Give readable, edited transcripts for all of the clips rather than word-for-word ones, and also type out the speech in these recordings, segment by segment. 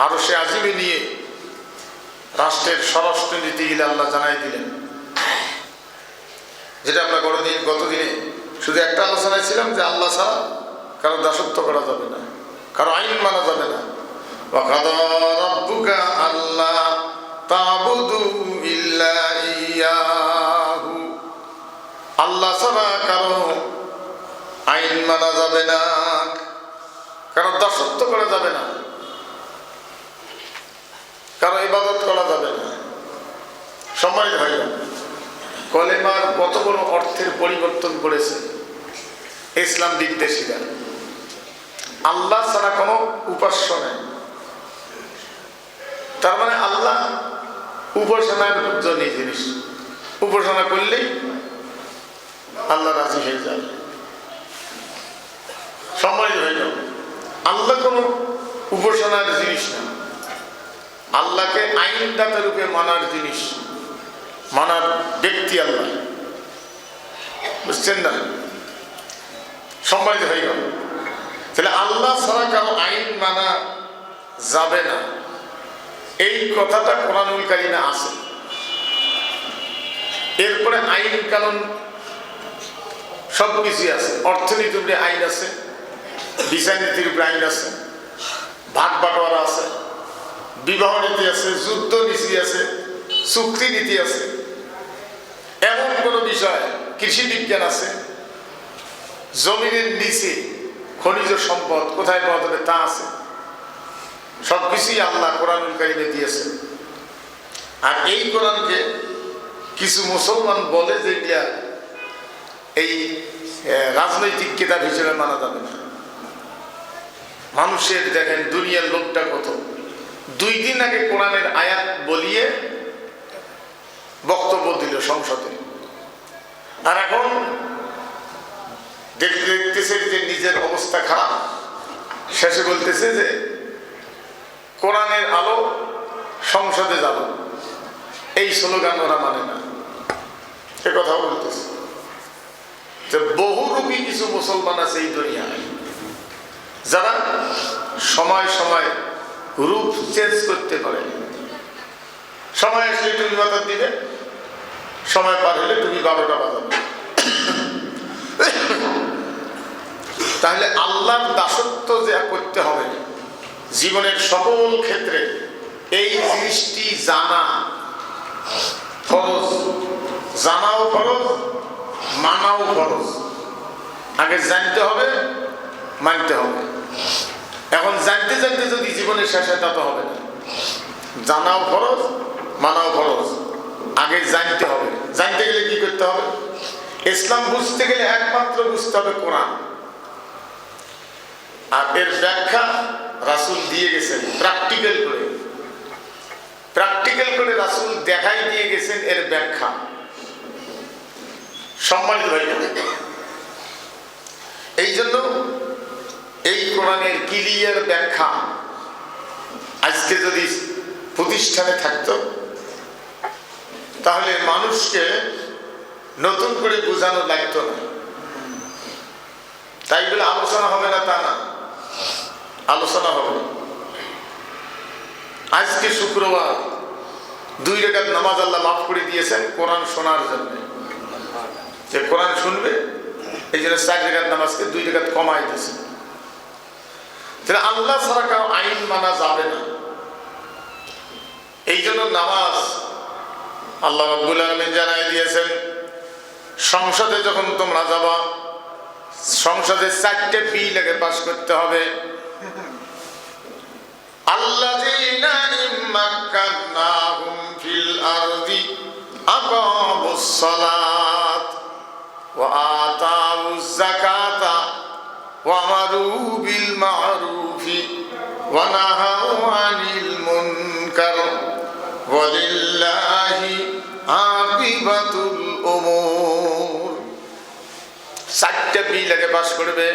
আরশে আজিমে নিয়ে রাষ্ট্রের স্বরাষ্ট্র নীতিগুলি আল্লাহ জানাই দিলেন, যেটা আমরা গতদিনে শুধু একটা আলোচনায় ছিলাম যে আল্লাহ ছাড়া কারো দাসত্ব করা যাবে না, কারো আইন মানা যাবে না। ওয়াকাদা রাব্বুকা আল্লা তা'বুদু ইল্লা ইয়াহু, আল্লাহ ছাড়া কারো আইন মানা যাবে না, কারো দাসত্ব করা যাবে না, কারো ইবাদত করা যাবে না। সম্মানিত ভাইরা, কলেমার কত বড় অর্থের পরিবর্তন করেছে ইসলাম বিদ্বেষীরা। আল্লাহ ছাড়া কোনো উপাস্য নেই, তার মানে আল্লাহ উপাসনার জন্য জিনিস, উপাসনা করলেই আল্লাহ রাজি হয়ে যাবে। সম্মানিত হয়ে যাবে, আল্লাহ কোনো উপাসনার জিনিস না, আল্লাহকে আইনদাতা রূপে মানার জিনিস, মানার ব্যক্তি আল্লাহ, বুঝছেন না? সম্মানিত হয়ে গেল। তাহলে আল্লাহ ছাড়া কারো আইন মানা যাবে না, এই কথাটা কোরআনুল কারিমে আছে। এরপরে আইন কানুন সবকিছু আছে, অর্থনীতির উপরে আইন আছে, বিচার নীতির উপরে আইন আছে, ভাগ বাটোয়ারা আছে, বিবাহ নীতি আছে, যুদ্ধ নীতি আছে, চুক্তি নীতি আছে। এমন কোন বিষয়, কৃষি বিজ্ঞান আছে, জমিনের নিচে খনিজ সম্পদ কোথায় পাওয়া যাবে তা আছে। সবকিছুই আল্লাহ কোরআনুল কারিমে দিয়েছেন। আর এই কোরআনকে কিছু মুসলমান বলে যে এটা এই রাজনৈতিক কিতাব হিসেবে মানা যাবে না। মানুষের দেখেন দুনিয়ার লোকটা কত, 2 দিন আগে কোরআনের আয়াত বলিয়ে বক্তব্য দিল সংসদে, আর এখন দেখতেছে যে নিজের অবস্থা খারাপ, শেষে বলতেছে যে কোরআনের আলো সংসদে যাব। এই স্লোগান ওরা মানে না, সে কথা বলতেছে যে বহুরূপী কিছু মুসলমান আছে এই দুনিয়ায়, যারা সময় সময় রূপ চেঞ্জ করতে পারে। সময় আসলে তুমি বাজার দিবে, সময় পার হলে তুমি 12টা বাজাবে। তাহলে আল্লাহর দাসত্ব যা করতে হবে জীবনের সকল ক্ষেত্রে, এই জিনিসটি জানা ফরজ, জানাও ফরজ, মানাও ফরজ। আগে জানতে হবে, মানতে হবে। এখন জানতে জানতে যদি জীবনের শেষ হয় তা তো হবে না। জানাও ফরজ, মানাও ফরজ, আগে জানতে হবে। জানতে গেলে কি করতে হবে? ইসলাম বুঝতে গেলে একমাত্র বুঝতে হবে কোরআন, আর এর ব্যাখ্যা রাসূল দিয়ে গেছেন প্র্যাকটিক্যাল করে। প্র্যাকটিক্যাল করে রাসূল দেখাই দিয়ে গেছেন এর ব্যাখ্যা। সম্মানিত হয়ে যাবে। এই জন্য এই কোরআনের ক্লিয়ার ব্যাখ্যা আজকে যদি প্রতিষ্ঠানে থাকতো, তাহলে মানুষকে নতুন করে বোঝানো লাগতো না। তাই বলে আলোচনা হবে না তা না, আলোচনা হবে। আজকে শুক্রবার 2 রাকাত নামাজ আল্লাহ মাফ করে দিয়েছেন কোরআন শোনার জন্য। যে কোরআন শুনবে এই জন্য 4 রাকাত নামাজকে 2 রাকাত কমাই দিয়েছে। তাহলে আল্লাহ ছাড়া কারো আইন মানা যাবে না। এই জন্য নামাজ আল্লাহ রাব্বুল আলামিন জানাই দিয়েছেন, সংসদে যখন তোমরা যাবা, সংসদে 4টে বিল আগে পাস করতে হবে। আল্লাযীনা ইম্মাক্কানাহুম ফিল আরদি আকামুস সালাত ওয়া আতাউয যাকাতা ওয়া আমারু বিল মা'রুফি ওয়া নাহাউ আনিল মুনকার ওয়ালিল্লাহি আকিবাতুল উমুর। 4টে বিল আগে পাস করবে।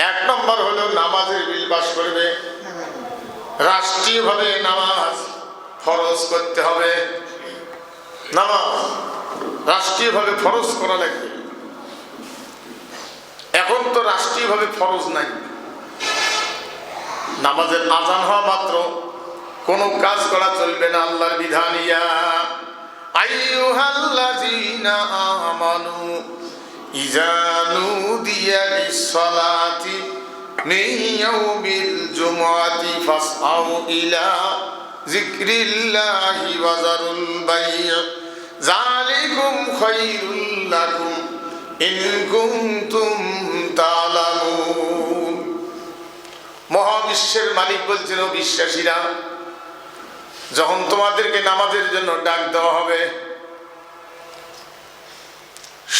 1 নম্বর হলো নামাজের বিল পাস করবে। রাষ্ট্রীয়ভাবে নামাজ ফরজ করতে হবে। নামাজ রাষ্ট্রীয়ভাবে ফরজ করা লাগবে। এখন তো রাষ্ট্রীয়ভাবে ফরজ নাই। নামাজের আজান হওয়া মাত্র কোনো কাজ করা চলবে না আল্লাহর বিধান। ইয়া আইয়ুহাল্লাযীনা আমানু ইযা নুদিয়া লিস-সালাতি মিন ইয়াউমিল জুমআতি ফাসআউ ইলা যিকরিল্লাহি ওয়া যারুল বাই' যালিকুম খায়রুল লাকুম ইন কুনতুম তা'লামুন। মহাবিশ্বের মালিক বলছেন, ও বিশ্বাসীরা, যখন তোমাদেরকে নামাজের জন্য ডাক দেওয়া হবে,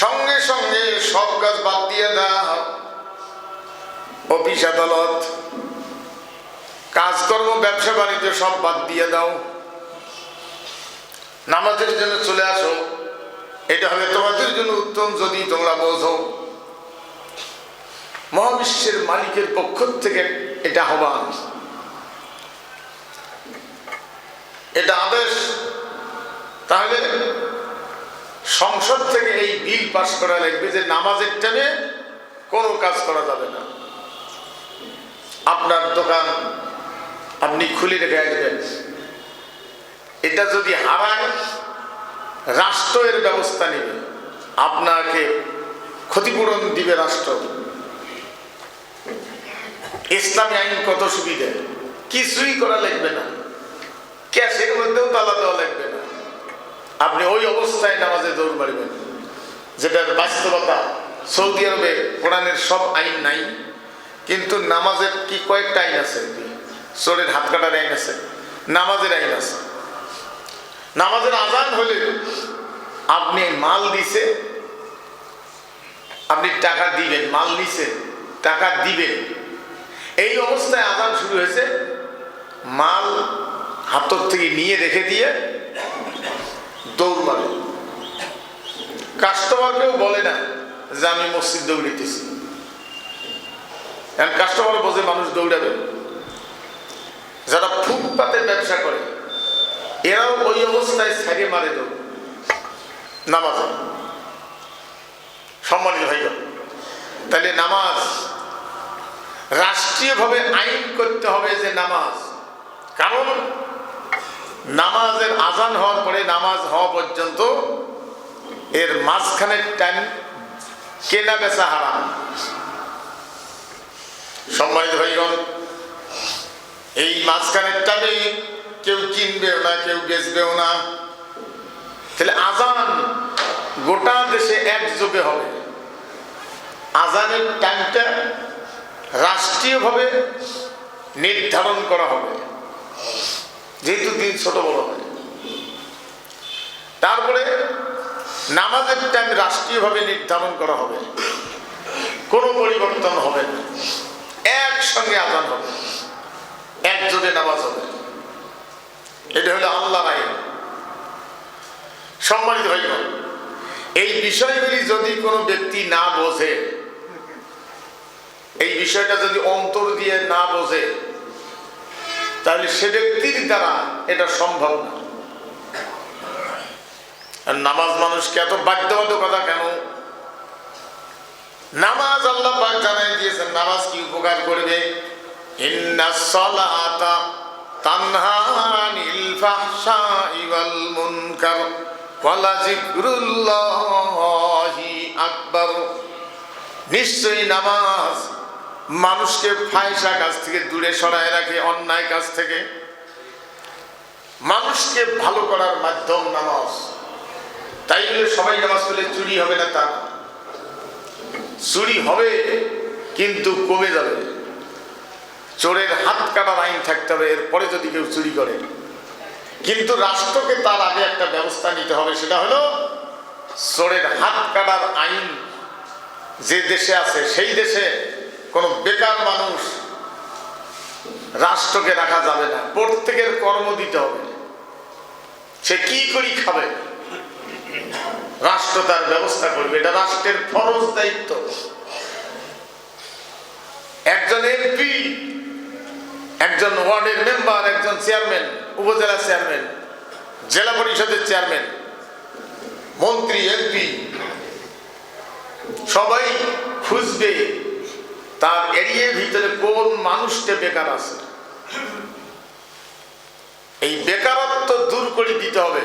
সঙ্গে সঙ্গে সব কাজ বাদ দিয়ে দাও। অফিস আদালত, কাজকর্ম, ব্যবসা বাণিজ্য সব বাদ দিয়ে দাও, নামাজের জন্য চলে আসো। এটা হবে তোমাদের জন্য উত্তম যদি তোমরা বোঝো। মহাবিশ্বের মালিকের পক্ষ থেকে এটা আহ্বান, এটা আদেশ। তাহলে সংসদ থেকে এই বিল পাস করা লাগবে যে নামাজের টাইমে কোনো কাজ করা যাবে না। আপনার দোকান আপনি খুলে রেখে আসবেন, এটা যদি হারায় রাষ্ট্র এর ব্যবস্থা নেবে, আপনাকে ক্ষতিপূরণ দিবে রাষ্ট্র। ইসলামী আইন কত সুবিধা, কিছুই করা লাগবে না, ক্যাশের মধ্যেও তালা দেওয়া লাগবে না। আপনি ওই অবস্থায় নামাজে দৌড় মারবেন, যেটার বাস্তবতা। সৌদি আরবে কোরআনের সব আইন নাই, কিন্তু নামাজের কি কয়েকটা আইন আছে। চোরের হাত কাটার আইন আছে, নামাজের আইন আছে। নামাজের আজান হলে আপনি মাল দিছে, আপনি টাকা দিবেন, মাল নিছে টাকা দিবেন, এই অবস্থায় আজান শুরু হয়েছে, মাল হাতর থেকে নিয়ে রেখে দিয়ে দৌড় মারে। কাস্টমারকেও বলে না যে আমি মসজিদ দৌড়িতেছি, কারণ কাস্টমার বোঝে মানুষ দৌড়াবে। যারা ফুটপাতে ব্যবসা করে এরাও ওই অবস্থায় ছাড়িয়ে মারে দৌড় নামাজে। সম্মানিত ভাইরা, তাহলে নামাজ রাষ্ট্রীয়ভাবে আইন করতে হবে যে নামাজ, কারণ নামাজের আজান হওয়ার পরে নামাজ হওয়া পর্যন্ত এর মাঝখানের টাইম কেনা বেচা হারাম। সম্মানিত ভাইগণ, এই মাঝখানের টাইমে কেউ কিনবেও না, কেউ বেচবেও না। তাহলে আজান গোটা দেশে একযোগে হবে। আজানের টাইমটা রাষ্ট্রীয়ভাবে নির্ধারণ করা হবে, যেহেতু দিন ছোট বড় হয়। তারপরে নামাজের টাইম রাষ্ট্রীয়ভাবে নির্ধারণ করা হবে, কোনো পরিবর্তন হবে না, একসঙ্গে আজান হবে, একযোগে নামাজ হবে। এটা হলো আল্লাহর আইন। সম্মানিত ভাইগণ, এই বিষয়গুলি যদি কোনো ব্যক্তি না বোঝে, এই বিষয়টা যদি অন্তর দিয়ে না বোঝে, তাহলে সে ব্যক্তির দ্বারা এটা সম্ভব না। আর নামাজ মানুষকে এত বাধ্যবাধকতা কেন? নামাজ আল্লাহ পাক জানাই দিয়েছেন নামাজ কি উপকার করবে। ইন্নাস সালাতা তানহা আনিল ফাহশাই ওয়াল মুনকার ওয়া লাযিকরুল্লাহি আকবার। নিশ্চয়ই নামাজ মানুষকে ফাহিশা কাজ থেকে দূরে সরায় রাখে, অন্যায় কাজ থেকে। মানুষকে ভালো করার মাধ্যম নামাজ। তাই বলে সবাই নামাজ পড়লে চুরি হবে না তা না, চুরি হবে কিন্তু কমে যাবে। চোরের হাত কাটার আইন থাকতে হবে, এরপরে যদি কেউ চুরি করে। কিন্তু রাষ্ট্রকে তার আগে একটা ব্যবস্থা নিতে হবে, সেটা হলো চোরের হাত কাটার আইন যে দেশে আছে সেই দেশে কোনো বেকার মানুষ রাষ্ট্রকে রাখা যাবে না, প্রত্যেকের কর্ম দিতে হবে। সে কি করি খাবে, রাষ্ট্র তার ব্যবস্থা করবে, এটা রাষ্ট্রের ফরজ দায়িত্ব। একজন এমপি, একজন ওয়ার্ডের মেম্বার, একজন চেয়ারম্যান, উপজেলা চেয়ারম্যান, জেলা পরিষদের চেয়ারম্যান, মন্ত্রী, এমপি সবাই খুঁজবে তার এরিয়ার ভিতরে কোন মানুষটা বেকার আছে। এই বেকারত্ব দূর করে দিতে হবে,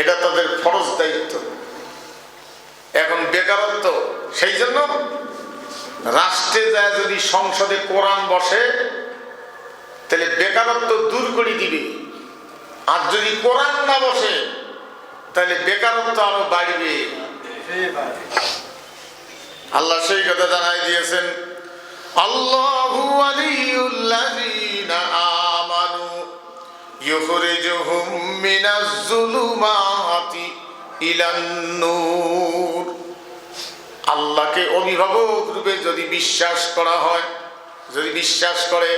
এটা তাদের ফরজ দায়িত্ব। এখন বেকারত্ব, সেই জন্য রাষ্ট্রে যায় যদি সংসদে কোরআন বসে তাহলে বেকারত্ব দূর করে দিবে, আর যদি কোরআন না বসে তাহলে বেকারত্ব আরো বাড়বে। আল্লাহ সেই কথা জানাই দিয়েছেন, আল্লাহু ওয়ালিয়ুল্লাযীনা আমানু ইউখরিজুহুম মিনাজ যুলুমাতি ইলান নূর। আল্লাহকে অভিভাবক রূপে যদি বিশ্বাস করা হয়, যদি বিশ্বাস করে,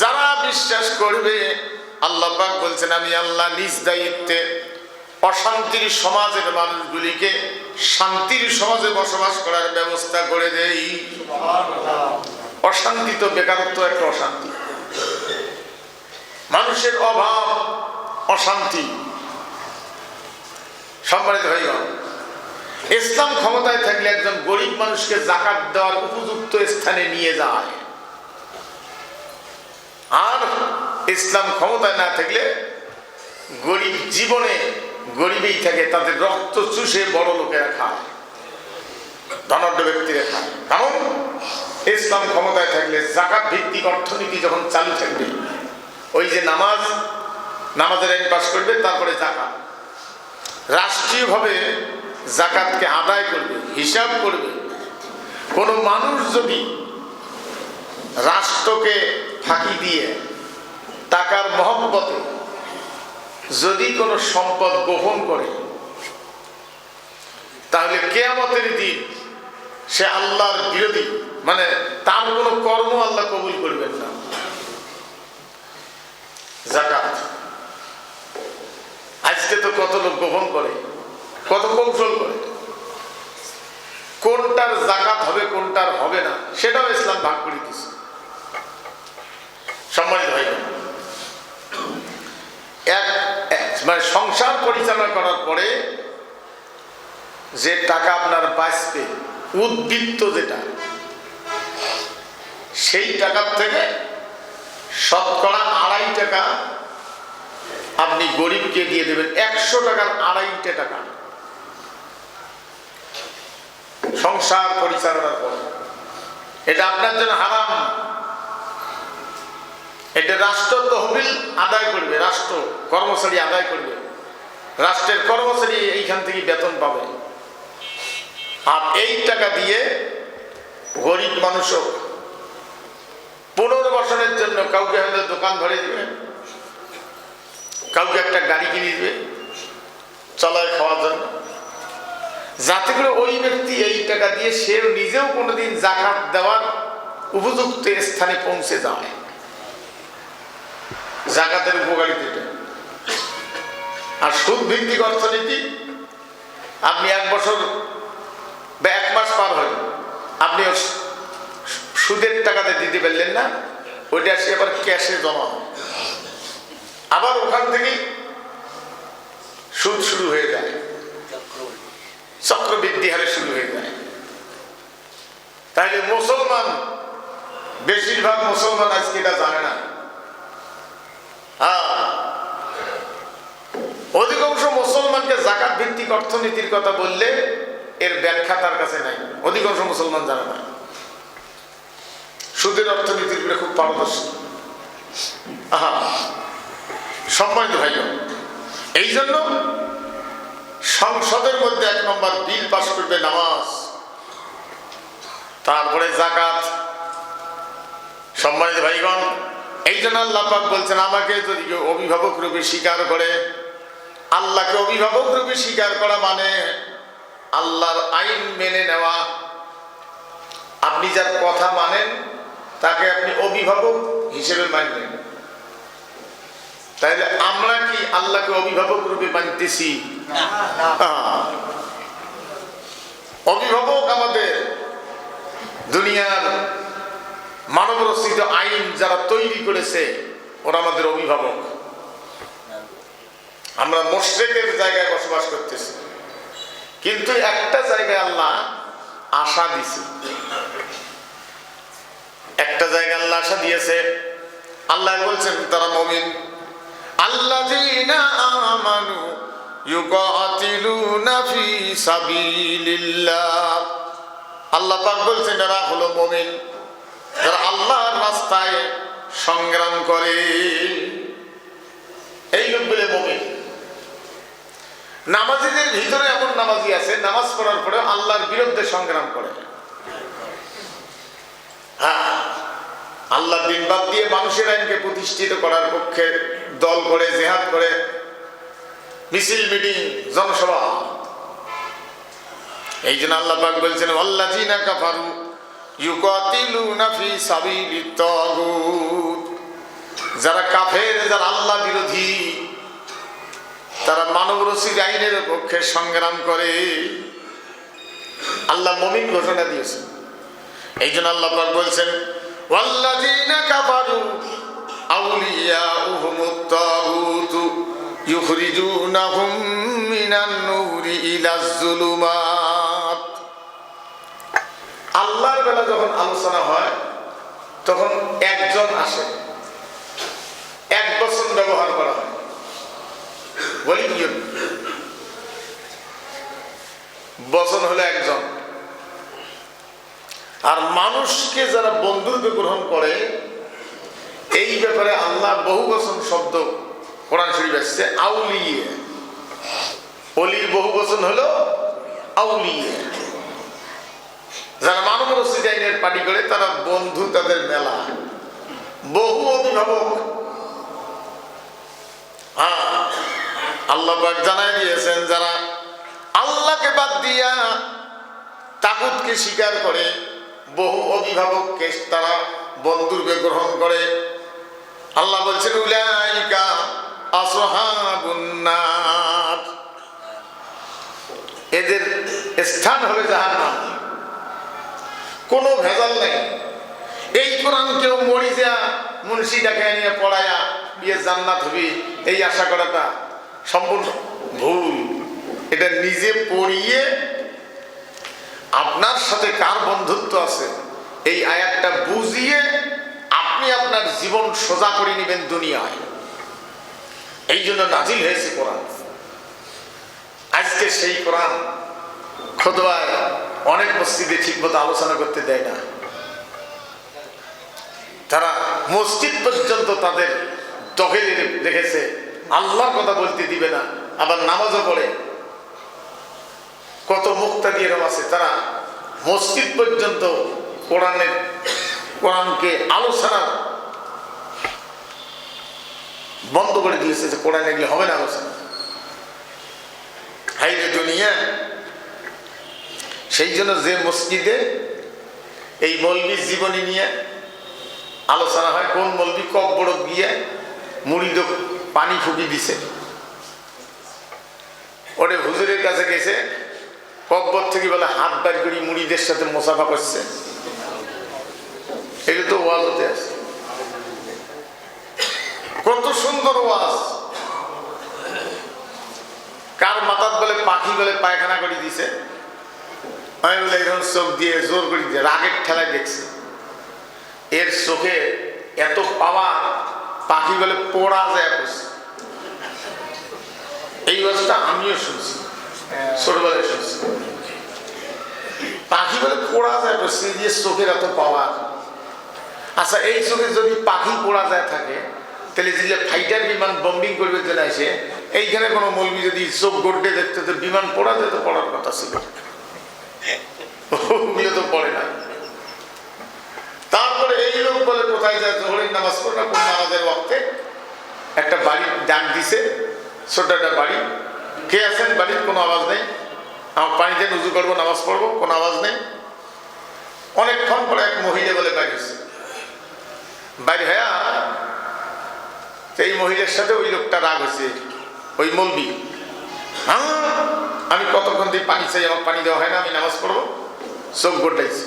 যারা বিশ্বাস করবে, আল্লাহ পাক বলছেন আমি আল্লাহ নিজ দায়িত্বে অশান্তির সমাজের মানুষগুলিকে শান্তির সমাজে বসবাস করার ব্যবস্থা করে দেই। অশান্তি তো বেকারত্ব একটা অশান্তি, মানুষের অভাব, অশান্তি। সম্মানিত ভাইগণ, ইসলাম ক্ষমতায় থাকলে একজন গরিব মানুষকে যাকাত দেওয়ার উপযুক্ত স্থানে নিয়ে যায়, আর ইসলাম ক্ষমতায় না থাকলে গরিব জীবনে গরিবেই থাকে, তাদের রক্ত চুষে বড় লোকেরা খায়, ধনাঢ্য ব্যক্তিরা খায়। কারণ ইসলাম ক্ষমতায় থাকলে যাকাত ভিত্তিক অর্থনীতি যখন চালু থাকবে, ওই যে নামাজের আইন পাস করবে, তারপরে যাকাত রাষ্ট্রীয়ভাবে যাকাতকে আদায় করবে, হিসাব করবে। কোনো মানুষ যদি রাষ্ট্রকে ফাঁকি দিয়ে টাকার মহব্বতে যদি কোনো সম্পদ গ্রহণ করে, তাহলে কিয়ামতের দিন সে আল্লাহর বিরোধী, মানে তার কোনো কর্ম আল্লাহ কবুল করবেন না। যাকাত আজকে তো কত লোক গ্রহণ করে, কত কৌশল করে, কোনটার যাকাত হবে কোনটার হবে না সেটাও ইসলাম ভাগ করে দিচ্ছে। সম্মানিত ভাই, মানে সংসার পরিচালনা করার পরে যে টাকা আপনার বাঁচবে, উদ্বৃত্ত যেটা, সেই টাকার থেকে শতকরা 2.5 টাকা আপনি গরিবকে দিয়ে দেবেন। 100 টাকার 2.5 টাকা সংসার পরিচালনার পর। এটা আপনার জন্য হারাম। এটা রাষ্ট্র তহবিল আদায় করবে, রাষ্ট্র কর্মচারী আদায় করবে, রাষ্ট্রের কর্মচারী এইখান থেকে বেতন পাবে। আর এই টাকা দিয়ে গরিব মানুষও 15 বছরের জন্য কাউকে হয়তো দোকান ধরে দিবে, কাউকে একটা গাড়ি কিনে দিবে চলায় খাওয়ার জন্য, যাতে করে ওই ব্যক্তি এই টাকা দিয়ে সে নিজেও কোনোদিন যাকাত দেওয়ার উপযুক্ত স্থানে পৌঁছে যায়। যাকাতের উপকারিতা। আর সুদ ভিত্তিক অর্থনীতি, আপনি 1 বছর বা 1 মাস পার হয়, আপনি সুদের টাকাতে দিতে পারলেন না, ওইটা সে আবার ক্যাশে জমা হয়, আবার ওখান থেকে সুদ শুরু হয়ে যায়, চক্রবৃদ্ধি হারে শুরু হয়ে যায়। তাইলে মুসলমান, বেশিরভাগ মুসলমান আজকে এটা জানে না। অধিকাংশ মুসলমানকে যাকাত ভিত্তিক অর্থনীতির কথা বললে এর ব্যাখ্যা তার কাছে নাই, অধিকাংশ মুসলমান জানে না। সুদের অর্থনীতির উপরে খুব পারদর্শী। সম্মানিত ভাই, এই জন্য সংসদের মধ্যে 1 নম্বর বিল পাস করবে নামাজ, তারপরে যাকাত। সম্মানিত ভাইগণ, এই জন্য আল্লাহ পাক বলছেন, আমাকে যদি কেউ অভিভাবক রূপে স্বীকার করে, আল্লাহকে অভিভাবক রূপে স্বীকার করা মানে আল্লাহর আইন মেনে নেওয়া। আপনি যার কথা মানেন তাকে আপনি অভিভাবক হিসেবে মানবেন। তাইলে আমরা কি আল্লাহকে অভিভাবক রূপে মানতেছি? অভিভাবক আমাদের দুনিয়ার মানব রচিত আইন যারা তৈরি করেছে, ওরা আমাদের অভিভাবক। আমরা মুশরিকের জায়গায় বসবাস করতেছি, কিন্তু একটা জায়গায় আল্লাহ আশা দিছে, একটা জায়গায় আল্লাহ আশা দিয়েছে। আল্লাহ বলছেন তারা মুমিন আল্লাযীনা আমানু ইউকাতিলুনা ফি সাবিলিল্লাহ। আল্লাহ পাক বলছেন এরা হলো মুমিন, যারা আল্লাহর রাস্তায় সংগ্রাম করে। এই লোকগুলো মুমিন। নামাজীদের ভিতরে এমন নামাজি আছে নামাজ পড়ার পরে আল্লাহর বিরুদ্ধে সংগ্রাম করে। হ্যাঁ, আল্লাহর দিন বাদ দিয়ে মানুষের আইনকে প্রতিষ্ঠিত করার পক্ষে দল করে, জিহাদ করে, মিছিল, মিটিং, জনসভা। এই জন্য আল্লাহ পাক বলছেন ওয়াল্লাযীনা কাফারু ইউকাতিলুনা ফি সাবিলিত তাগুত। যারা কাফের, যারা আল্লাহ বিরোধী, তারা মানবরচিত আইনের পক্ষে সংগ্রাম করে। আল্লাহ মুমিন ঘোষণা দিয়েছেন। এই জন্য আল্লাহ পাক বলছেন ওয়াল্লাযীনা কাফারু আউলিয়াউহুমুত তাগুত ইউখরিজুনাহুম মিনান নূরি ইলাজ যুলুমাত। আল্লাহর বেলা যখন আলোচনা হয় তখন একজন আসে, এক বচন ব্যবহার করা হয়, ওয়ালিয়্যুন। বচন হলো একজন। আর মানুষকে যারা বন্ধুরূপে গ্রহণ করে, এই ব্যাপারে আল্লাহ বহু বচন শব্দ কোরআন শরীফ আসছে, আউলিয়া। অলির বহু বচন হলো আউলিয়া। যারা মানব রচিত আইনের পার্টি করে তারা বন্ধু, তাদের মেলা, বহু অভিভাবক। হ্যাঁ, আল্লাহ পাক জানাই দিয়েছেন যারা আল্লাহকে বাদ দিয়া তাগুতকে স্বীকার করে, বহু অভিভাবককে তারা বন্ধুরূপে গ্রহণ করে। আল্লাহ বলছেন উলাইকা আসহাবুন নার। এদের স্থান হবে জাহান্নাম, কোনো ভেজাল নেই। এই কোরআন কেউ মরিজা মুন্সি দেখায় নিয়ে পড়ায়া বিয়ে জান্নাত হবে এই আশা করাটা সম্পূর্ণ ভুল। এটা নিজে পড়িয়ে আপনার সাথে কার বন্ধুত্ব আছে এই আয়াতটা বুঝিয়ে আপনি আপনার জীবন সোজা করে নেবেন দুনিয়ায়। এই জন্য নাজিল হয়েছে কোরআন। আজকে সেই কোরআন খুতবায় অনেক মসজিদে ঠিকমতো আলোচনা করতে দেয় না। তারা মসজিদ পর্যন্ত তাদের দখলে রেখেছে, আল্লাহর কথা বলতে দিবে না, আবার নামাজও পড়ে। কত মুক্তাদিরও আছে, তারা মসজিদ পর্যন্ত কোরআনকে আলোচনা বন্ধ করে দিয়েছে, যে কোরআন এগুলো হবে না আলোচনা। হাইরে দুনিয়া। সেই জন্য যে মসজিদে এই মৌলবীর জীবনী নিয়ে আলোচনা হয়, কোন মৌলবী কব্বর গিয়ে মুড়িদ পানি ফুকি দিছে, ওরে হুজুরের কাছে গেছে, কব্বর থেকে বলে হাত বার করি মুড়িদের সাথে মোসাফা করছে। এগুলো তো ওয়াজ হতে আছে। কত সুন্দর ওয়াজ। কার মাথাত বলে পাখি বলে পায়খানা করে দিছে, আমি বলে এরকম চোখ দিয়ে জোর করে দিয়ে রাগের ঠেলায় দেখছে। এর চোখে এত পাওয়া, পাখি বলে পোড়া যায় করছে। এই ওয়াজটা আমিও শুনছি, ছোটবেলায় শুনছি। পাখি বলে পোড়া যায় করছে, দিয়ে চোখের এত পাওয়া। আচ্ছা, এই চোখে যদি পাখি পোড়া যায় থাকে, তাহলে যে ফাইটার বিমান বম্বিং করবে চলে আসে, এইখানে কোনো মৌলবি যদি চোখ গড়তে দেখতে, তো বিমান পোড়া যেত, পড়ার কথা ছিল। ওগুলো তো পড়ে না। তারপরে এই লোক বলে কোথায় যায়, জোহরের নামাজ পড়ে না, কোন নামাজের ওয়াক্তে একটা বাড়ি ডাক দিছে, ছোট একটা বাড়ি। কে আছেন? বাড়ির কোনো আওয়াজ নেই। আমার পানি দিয়ে উজু করবো, নামাজ পড়বো, কোনো আওয়াজ নেই। অনেকক্ষণ পরে এক মহিলা বলে বাইরে হয়েছে। বাইরে হ্যাঁ, এই মহিলার সাথে ওই লোকটা রাগ হয়েছে, ওই মৌলবি। হ্যাঁ, আমি কতক্ষণ দিয়ে পানি চাই, আমার পানি দেওয়া হয় না, আমি নামাজ পড়বো, চোখ গোটাইছি।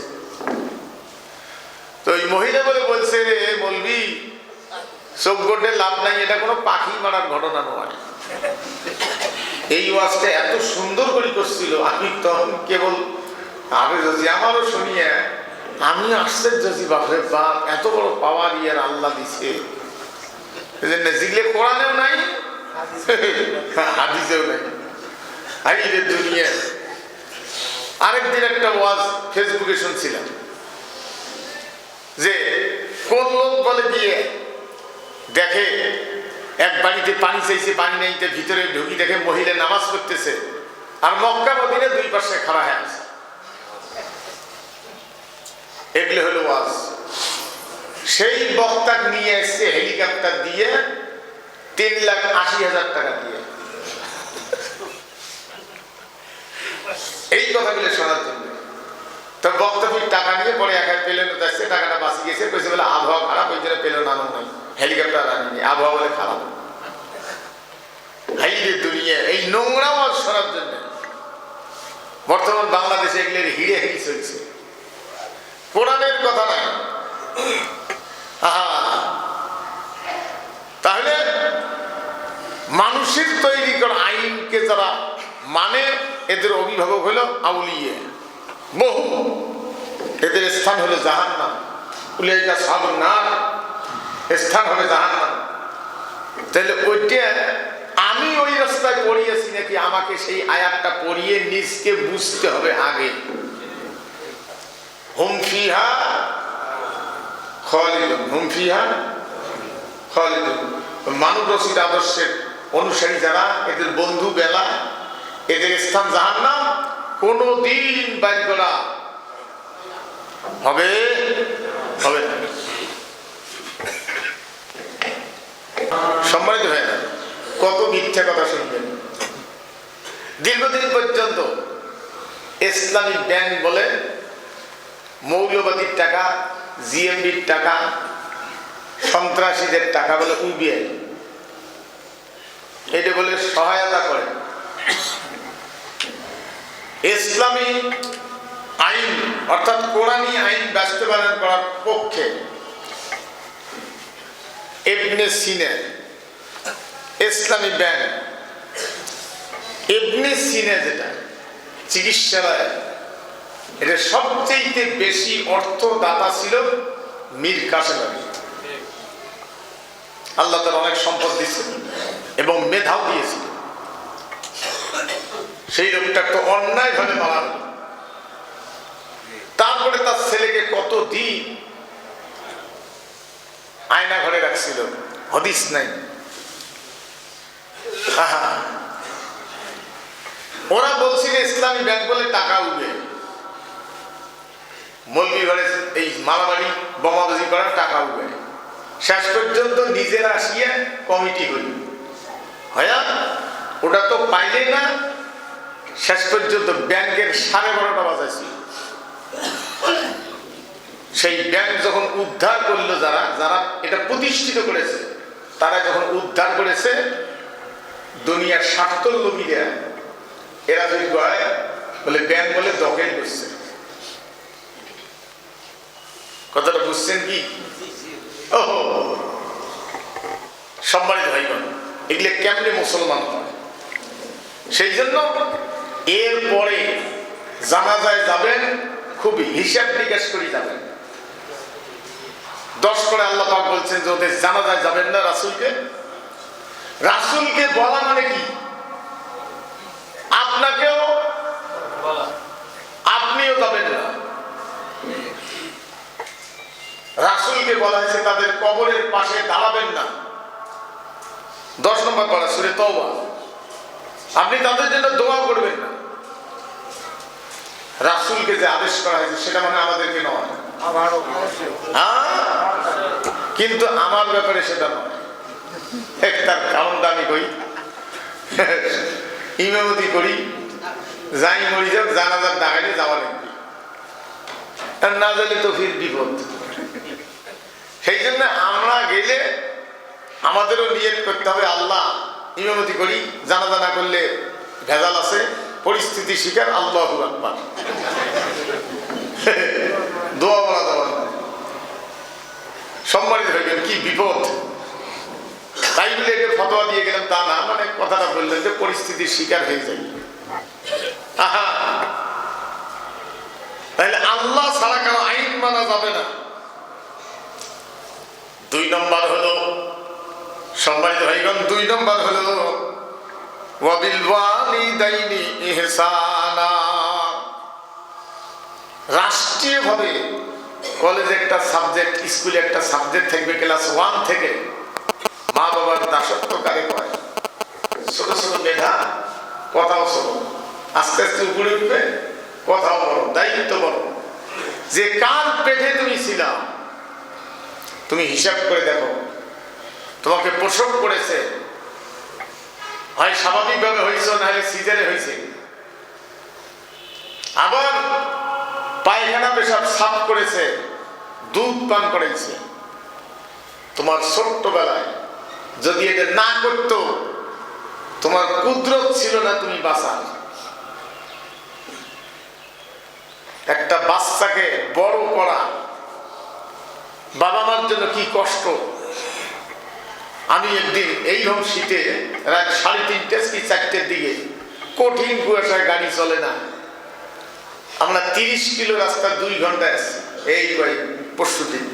তো ওই মহিলা বলছে, মৌলবি চোখ গোটে লাভ নাই, এটা কোনো পাখি মারার ঘটনা নয়। এই ওয়াজটা এত সুন্দর করে করছিল, আমি তখন কেবল আমি যদি আমারও শুনিয়ে আমি আশ্চর্য, বাপরে বাপ, এত বড় পাওয়ার ইয়ার আল্লাহ দিছে। এজন্য জিগলে কোরআনেও নাই, হাদিসেও নাই। আইরে দুনিয়া। আরেকদিন একটা ওয়াজ ফেসবুকে শুনছিলাম যে কোন লোক বলে গিয়ে দেখে এক বাড়িতে পানি চাইছে, পানি নেই, ভিতরে ঢুকি দেখে মহিলা নামাজ পড়তেছে আর মক্কা মদিনা দুই পাশে খাড়া হয়ে আছে। এগুলো হলো ওয়াজ। সেই বক্তা নিয়ে এসছে হেলিকপ্টার দিয়ে 3,80,000 টাকা দিয়ে এই কথাগুলো শোনার জন্য। তো বক্তা টাকা নিয়ে পরে একা পেলেন যাচ্ছে, টাকাটা বাঁচি গেছে, কইছে বলে আবহাওয়া খারাপ ওই জন্য পেলেন আনো নাই, হেলিকপ্টার আনেনি, আবহাওয়া বলে খারাপ। হাইরে দুনিয়া, এই নোংরা ওয়াজ শোনার জন্য বর্তমান বাংলাদেশে এগুলোর হিড়ে হিড়ি চলছে। কোরআনের কথা নাই। তাহলে মানুষের তৈরি করা আইনকে যারা মানে এদের অভিভাবক হলো আউলিয়া বহু, এদের স্থান হলো জাহান্নাম। উলাইকা আসহাবুন নার, স্থান হবে জাহান্নাম। তাহলে ওইটা আমি ওই রাস্তায় পড়িয়েছি নাকি আমাকে সেই আয়াতটা পড়িয়ে নিজকে বুঝতে হবে আগে। হুম ফিহা খালিদুন, হুম ফিহা খালিদুন। মানব রশিদ আদর্শের অনুসারী যারা, এদের বন্ধু বেলা, এদের স্থান জাহান্নাম, কোনদিন বাইর করা হবে হবে না। সম্মানিত হয় না, কত মিথ্যা কথা শুনবেন। দীর্ঘদিন পর্যন্ত ইসলামিক ব্যাংক বলে মৌলবাদীর টাকা, জিএমবির টাকা, সন্ত্রাসীদের টাকা বলে ইউবিআই, এটা বলে সহায়তা করে। ইসলামী আইন অর্থাৎ কোরআনী আইন বাস্তবায়ন করার পক্ষে ইবনে সিনা, ইসলামী ব্যাংক, ইবনে সিনা যেটা চিকিৎসালয়, এটা সবচেয়ে বেশি অর্থদাতা ছিল মীর কাসেম আলী। আল্লাহ তার অনেক সম্পদ দিয়েছেন এবং মেধাও দিয়েছিল। সেই লোকটা তো অন্যায় ভাবে মারা হল। তারপরে তার ছেলেকে কত দিন আয়না ঘরে রাখছিল, হদিস নাই। ওরা বলছিল ইসলামী ব্যাংক বলে টাকা উঠবে, মৌলবি ঘরে এই মারামারি বোমাবাজি করার টাকা উঠবে। শেষ পর্যন্ত নিজেরা আসিয়া কমিটি হইল, হ্যাঁ ওটা তো পাইলে না। শেষ পর্যন্ত ব্যাংকের 12:30 বাজাইছিল। সেই ব্যাংক যখন উদ্ধার করলো, যারা যারা এটা প্রতিষ্ঠিত করেছে, তারা যখন উদ্ধার করেছে, দুনিয়ার স্বার্থর লোভীরা এরা যদি কয় বলে ব্যাংক বলে দখল করছে। কথাটা বুঝছেন কি? ও সম্মানিত ভাইগণ, এগুলো কেমনে মুসলমান হয়? সেই জন্য এরপরে জানাজায় যাবেন, খুব হিসাব নিকাশ করে যাবেন। 10 করে আল্লাহ পাক বলছেন যে ওদের জানাজায় যাবেন না। রাসূলকে বলা মানে কি? আপনাকেও, আপনিও যাবেন না। রাসূলকে বলা হয়েছে তাদের কবরের পাশে দাঁড়াবেন না। 10 নম্বর পারা সূরা তাওবা। আপনি তাদের জন্য দোয়া করবেন না। রাসূলকে যে আদেশ করা হয়েছে সেটা মানে আমাদেরকে নয়, কিন্তু আমার ব্যাপারে সেটা নয়। তার কারণটা আমি কই, ইমামতি করি, যাই মরি যাক, জানাজার ডাকাইলে যাওয়া লাগবে, আর না গেলে তো ফির বিপদ। সেই জন্য আমরা গেলে আমাদেরও নিয়ত করতে হবে, আল্লাহ ইমামতি করি, জানাজা না করলে ভেজাল আছে, পরিস্থিতি শিকার, আল্লাহু আকবার, দোয়া বলা যাবে না। সম্মানিত হইবেন, কি বিপদ। তাই বলে এটা ফতোয়া দিয়ে গেলাম তা না, মানে কথাটা বললেন যে পরিস্থিতির শিকার হয়ে যায়। তাহলে আল্লাহ ছাড়া কারো আইন মানা যাবে না। 2 নম্বর হলো সম্মানিত ভাইগণ, 2 নম্বর হলো ওয়াবিল ওয়ালিদাইনি ইহসানা। রাষ্ট্রীয়ভাবে কলেজে একটা সাবজেক্ট, স্কুলে একটা সাবজেক্ট থাকবে ক্লাস 1 থেকে। মা বাবার দাসত্ব কারে কয়? ছোট ছোট মেধা, কথাও ছোট, আস্তে আস্তে উপরে উঠবে, কথাও বড়, দায়িত্ব বড়। যে কার পেটে তুমি ছিলা, তুমি হিসাব করে দেখো। তোমাকে প্রসব করেছে, হয় স্বাভাবিকভাবে হয়েছে, না হলে সিজারে হয়েছে। আবার পায়খানা পেশাব সাফ করেছে, দুধ পান করেছে। তোমার ছোট্টবেলায় যদি এটা না করতো, তোমার কুদরত ছিল না তুমি বাঁচার। একটা বাচ্চাকে বড় করা বাবা মার জন্য কি কষ্ট। আমি একদিন এইরকম শীতে রাত 3:30 কি 4টের দিকে, কঠিন কুয়াশায়, গাড়ি চলে না, আমরা 30 কিলো রাস্তা 2 ঘন্টায় আছি। এই পরশু দিন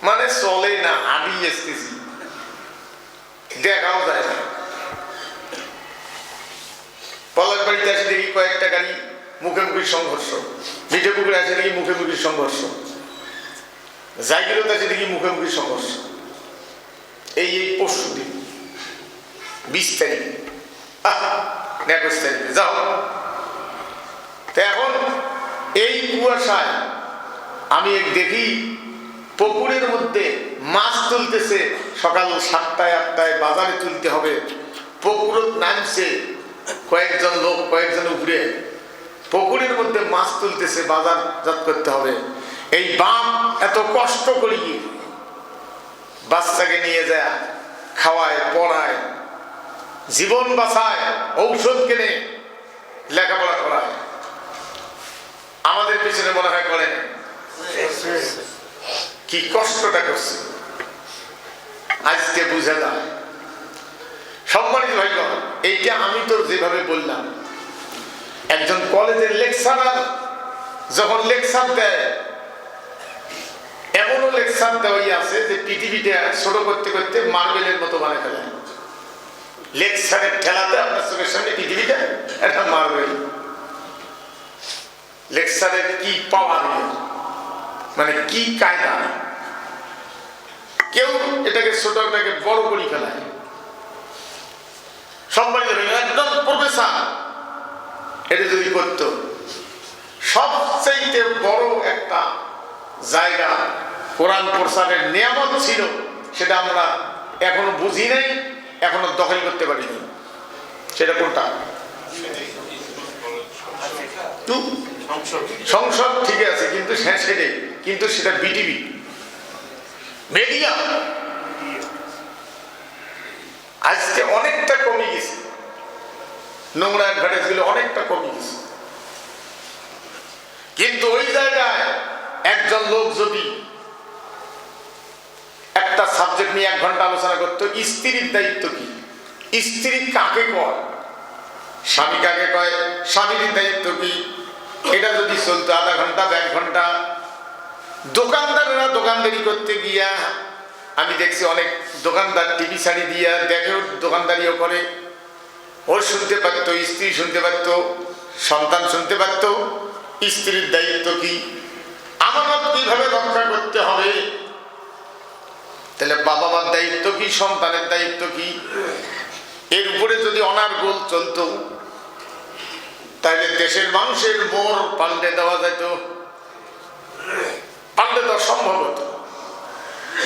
মানে চলে না, হারিয়ে এসতেছি, দেখাও যায় না। পলাশ বাড়িতে আসে দেখি কয়েকটা গাড়ি মুখোমুখি সংঘর্ষ, মিঠেপুকুরে আসে দেখি মুখোমুখি সংঘর্ষ, জায়গিরতে আসে দেখি মুখোমুখি সংঘর্ষ। এই পরশু দিন 20 তারিখ, 21 তারিখে যাও। এখন এই কুয়াশায় আমি দেখি পুকুরের মধ্যে মাছ তুলতেছে। সকাল 7টায় 8টায় বাজারে তুলতে হবে, পুকুর নামছে কয়েকজন লোক, কয়েকজন উপরে পুকুরের মধ্যে মাছ তুলতেছে, বাজারজাত করতে হবে। এই বাপ এত কষ্ট করি বাচ্চাকে নিয়ে যায়, খাওয়ায়, পড়ায়, জীবন বাঁচায়, ঔষধ কিনে লেখাপড়া করায়। আমাদের পিছনে মনে হয় করেন কি কষ্টটা করছে, আজকে বুঝে যায়। সম্মানিত ভাইগণ, এইটা আমি তো যেভাবে বললাম, একজন কলেজের লেকচারার যখন লেকচার দেয়, এমনও লেকচার দেওয়াই আছে যে পৃথিবীটা ছোট করতে করতে মার্বেলের মতো বানিয়ে ফেলে। লেকচারের ঠেলাতে আপনার চোখের সামনে পৃথিবীটা একটা মার্বেল। লেকচারের কি পাওয়ার, মানে কি কায়দা, কেউ এটাকে ছোটটাকে বড় করে ফেলায়। সম্মানিত একদম প্রফেসর এটা যদি করত, সবচেয়ে বড় একটা জায়গা কোরআন প্রচারের নিয়ামত ছিল, সেটা আমরা এখনো বুঝি নাই, এখনো দখল করতে পারিনি। সেটা কোনটা? সংসদ ঠিক আছে, কিন্তু সেটাই, কিন্তু সেটা বিটিভি মিডিয়া আজকে অনেকটা কমে গেছে, নোংরা অ্যাডভার্টাইজ গুলো অনেকটা কমে গেছে। কিন্তু ওই জায়গায় একজন লোক যদি একটা সাবজেক্ট নিয়ে 1 ঘন্টা আলোচনা করতো, স্ত্রীর দায়িত্ব কি, স্ত্রী কাকে কয়, স্বামী কাকে কয়, স্বামীর দায়িত্ব কি, এটা যদি চলতো আধা ঘন্টা 1 ঘন্টা। দোকানদারেরা দোকানদারি করতে গিয়া আমি দেখছি অনেক দোকানদার টিভি শাড়ি দিয়া দেখেও দোকানদারিও করে, ওর শুনতে পারতো, স্ত্রী শুনতে পারতো, সন্তান শুনতে পারতো। স্ত্রীর দায়িত্ব কি, আমানত কিভাবে রক্ষা করতে হবে, তাহলে বাবা মার দায়িত্ব কি, সন্তানের দায়িত্ব কি, এর উপরে যদি অনার্গোল চলতো, তাহলে দেশের মানুষের মোর পাল্টে দেওয়া যেত, পাল্টে দেওয়া সম্ভব হতো।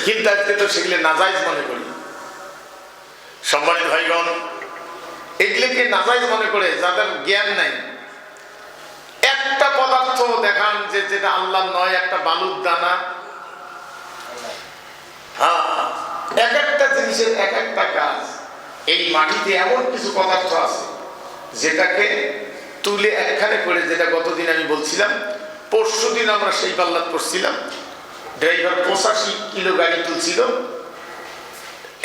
কিন্তু আজকে তো সেগুলো নাজাইজ মনে করি। সম্মানিত ভাইগণ, এগুলোকে নাজাইজ মনে করে যাদের জ্ঞান নাই, একটা পদার্থ দেখান যে যেটা আল্লাহ নয়, একটা বালুর দানা, এক একটা জিনিসের এক একটা কাজ। এই মাটিতে এমন কিছু পদার্থ আছে যেটাকে তুলে একখানে করে, যেটা গতদিন আমি বলছিলাম, পরশুদিন আমরা সেই পাল্লাত করছিলাম, ড্রাইভার 85 কিলো গাড়ি তুলছিল,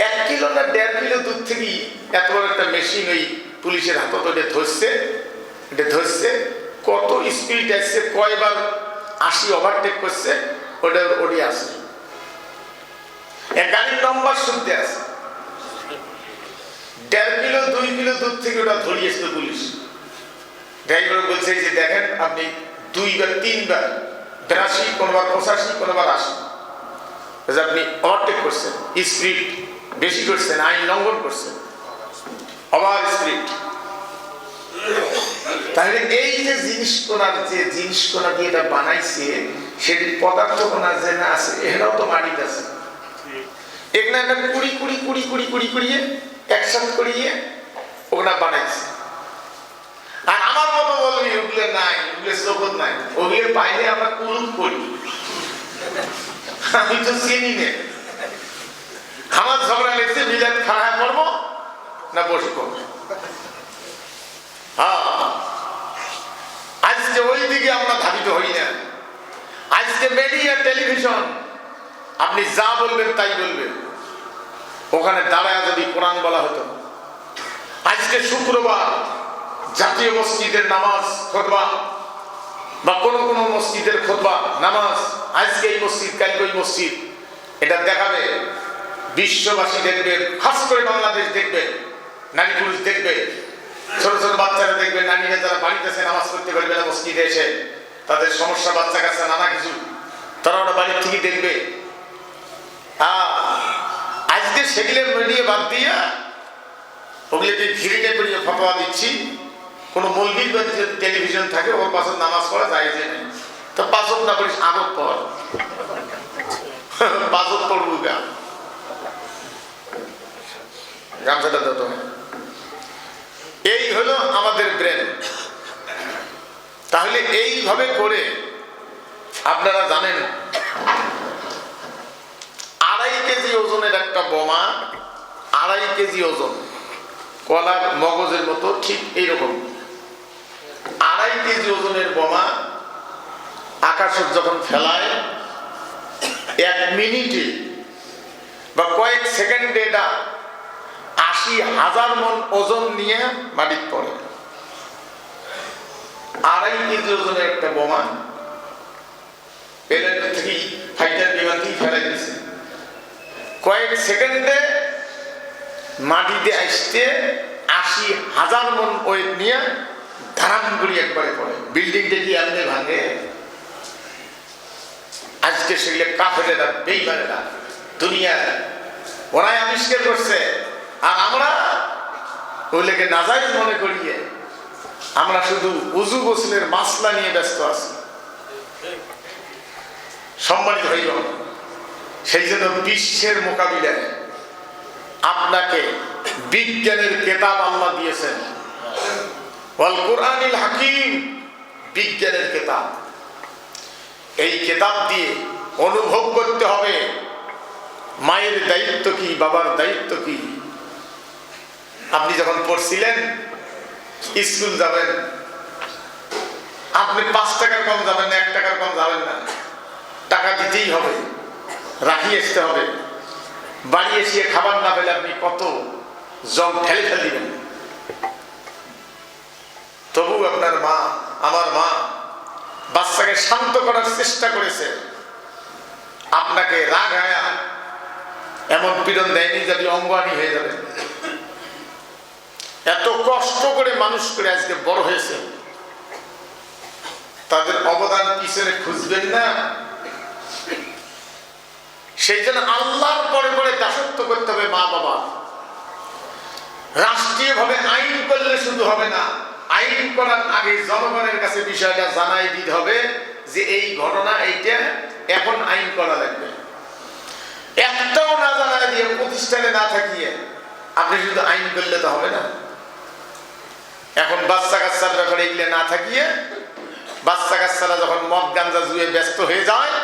1 কিলো না 1.5 কিলো দূর থেকেই এত বড় একটা মেশিন ওই পুলিশের হাতে ধরছে, এটা ধরছে, কত স্পিড আসছে, কয়বার 80 ওভারটেক করছে, ওটা ওডি আসে। এক গাড়ির নম্বর শুনতে আছে, 1.5 কিলো 2 কিলো দূর থেকে ওটা ধরিয়েছিল পুলিশ। ড্রাইভার বলছে যে দেখেন আপনি 2 বার 3 বার 82, কোনোবার 85, কোনোবার 80, আপনি ওভারটেক করছেন, স্পিড বেশি করছেন, আইন লঙ্ঘন করছেন, ওভার স্পিড। তাহলে এই যে জিনিসকোনা দিয়ে এটা বানাইছে, সেটি পদার্থ কোনা যে না আছে, এটাও তো মাটিতে আছে। এখানে একটা কুড়ি কুড়ি কুড়ি কুড়ি কুড়ি কুড়িয়ে একসাথে করিয়ে ওখানে বানাইছে। আর আমার মতো বলবি ওগুলো নাই, ওগুলো জগৎ নাই, ওগুলো পাইলে আমরা কুলুপ করি। আমি তো চিনি না, আমার ঝগড়া লেগেছে মিলাদ খাড়া করবো না বসে করবো। আজকে ওই দিকে আমরা ধাবিত হই না। আজকে মিডিয়া, টেলিভিশন, আপনি যা বলবেন তাই বলবেন। ওখানে দাঁড়ায় যদি কোরআন বলা হতো, আজকে শুক্রবার জাতীয় মসজিদের নামাজ খুতবা বা কোন কোন মসজিদের খুতবা নামাজ, আজকে এই মসজিদ কালকে ওই মসজিদ, এটা দেখাবে, বিশ্ববাসী দেখবে, খাস করে বাংলাদেশ দেখবে, নারী পুরুষ দেখবে, ছোট ছোট বাচ্চারা দেখবে, নারীরা যারা বাড়িতে এসে নামাজ পড়তে পারবে না মসজিদে এসে, তাদের সমস্যা, বাচ্চা কাচ্চা নানা কিছু, তারা ওটা বাড়ির থেকে দেখবে। আজকে সেগুলো মিডিয়া বাদ দিয়া ওগুলোকে ঘিরে পড়িয়ে ফতোয়া দিচ্ছি। কোনো মৌলবীর টেলিভিশন থাকে, ওর পাশে নামাজ পড়া যায় যে নেই, তো পাঁচক না পড়িস আগত পড়, পাঁচক পড়বো গামছাটা যত। এই হলো আমাদের ব্রেন। তাহলে এইভাবে করে আপনারা জানেন 2.5 কেজি ওজনের একটা বোমা, 2.5 কেজি ওজন, কলার মগজের মতো ঠিক এইরকম 2.5 কেজি ওজনের বোমা আকাশে যখন ফেলায়, 1 মিনিটে বা কয়েক সেকেন্ডে এটা 80,000 মন ওজন নিয়ে মাটিতে পড়ে। 2.5 কেজি ওজনের একটা বোমা প্লেন থেকে, ফাইটার বিমান থেকে ফেলাই দিয়েছে, কয়েক সেকেন্ডে মাটিতে আসতে 80,000 মন ওয়েট নিয়ে ধারাম করে একবারে পড়ে। বিল্ডিংটা কি এমনি ভাঙে? আজকে সেগুলো কাফেরেরা, বেঈমানেরা, দুনিয়া ওরাই আবিষ্কার করছে। আর আমরা ওগুলোকে নাজায়েজ মনে করিয়ে আমরা শুধু উজু গোসলের মাসলা নিয়ে ব্যস্ত আছি। সম্মানিত হইল, সেই জন্য বিশ্বের মোকাবিলায় আপনাকে বিজ্ঞানের কেতাব আল্লাহ দিয়েছেন, ওয়াল কুরআনিল হাকিম, বিজ্ঞানের কেতাব। এই কেতাব দিয়ে অনুভব করতে হবে মায়ের দায়িত্ব কি, বাবার দায়িত্ব কি। আপনি যখন পড়ছিলেন, স্কুল যাবেন, আপনি 5 টাকার কম যাবেন না, 1 টাকার কম যাবেন না, টাকা দিতেই হবে, রাখিয়ে আসতে হবে। বাড়ি এসে খাবার না পেলে আপনি কত জল ঢেলে ফেলে দিবেন। তবু আপনার মা, আমার মা, বাচ্চাকে শান্ত করার চেষ্টা করেছে। আপনাকে রাগ হায়া এমন পীড়ন দেয়নি যে আপনি অঙ্গহানি হয়ে যাবেন। এত কষ্ট করে মানুষ করে আজকে বড় হয়েছে, তাদের অবদান পিছনে খুঁজবেন না। সেই জন্য আল্লাহর পরে পরে দাসত্ব করতে হবে মা বাবা। রাষ্ট্রীয়ভাবে আইন করলে শুধু হবে না, আইন করার আগে জনগণের কাছে বিষয়টা জানাই দিতে হবে যে এই ঘটনা, এইটা এখন আইন করা লাগবে। একটাও না জানাই দিয়ে, প্রতিষ্ঠানে না থাকিয়ে আপনি শুধু আইন করলে তো হবে না। এখন বাচ্চা কাচ্চার ব্যাপারে এগুলো না থাকিয়ে, বাচ্চা কাচ্চারা যখন মদ গাঞ্জা জুয়ে ব্যস্ত হয়ে যায়,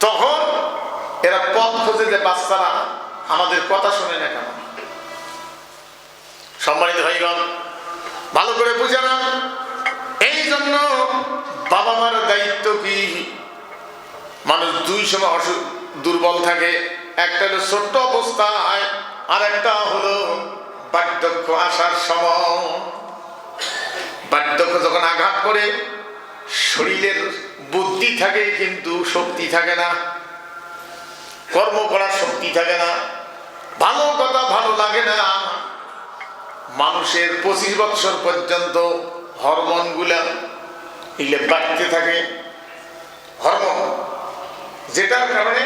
তখন এরা পথ খোঁজে যে বাচ্চারা আমাদের কথা শুনে না কেন। সম্মানিত ভাইগণ, ভালো করে বুঝে না। এই জন্য বাবা মার দায়িত্ব কি? মানুষ 2 সময় দুর্বল থাকে, একটা হলো ছোট্ট অবস্থায়, আর একটা হলো বার্ধক্য আসার সময়। বার্ধক্য যখন আঘাত করে, শরীরের বুদ্ধি থাকে কিন্তু শক্তি থাকে না। কর্ম করার শক্তি থাকে না, ভালো কথা ভালো লাগে না। মানুষের 25 বছর পর্যন্ত হরমোন গুলা এগুলো বাড়তে থাকে, হরমোন, যেটার কারণে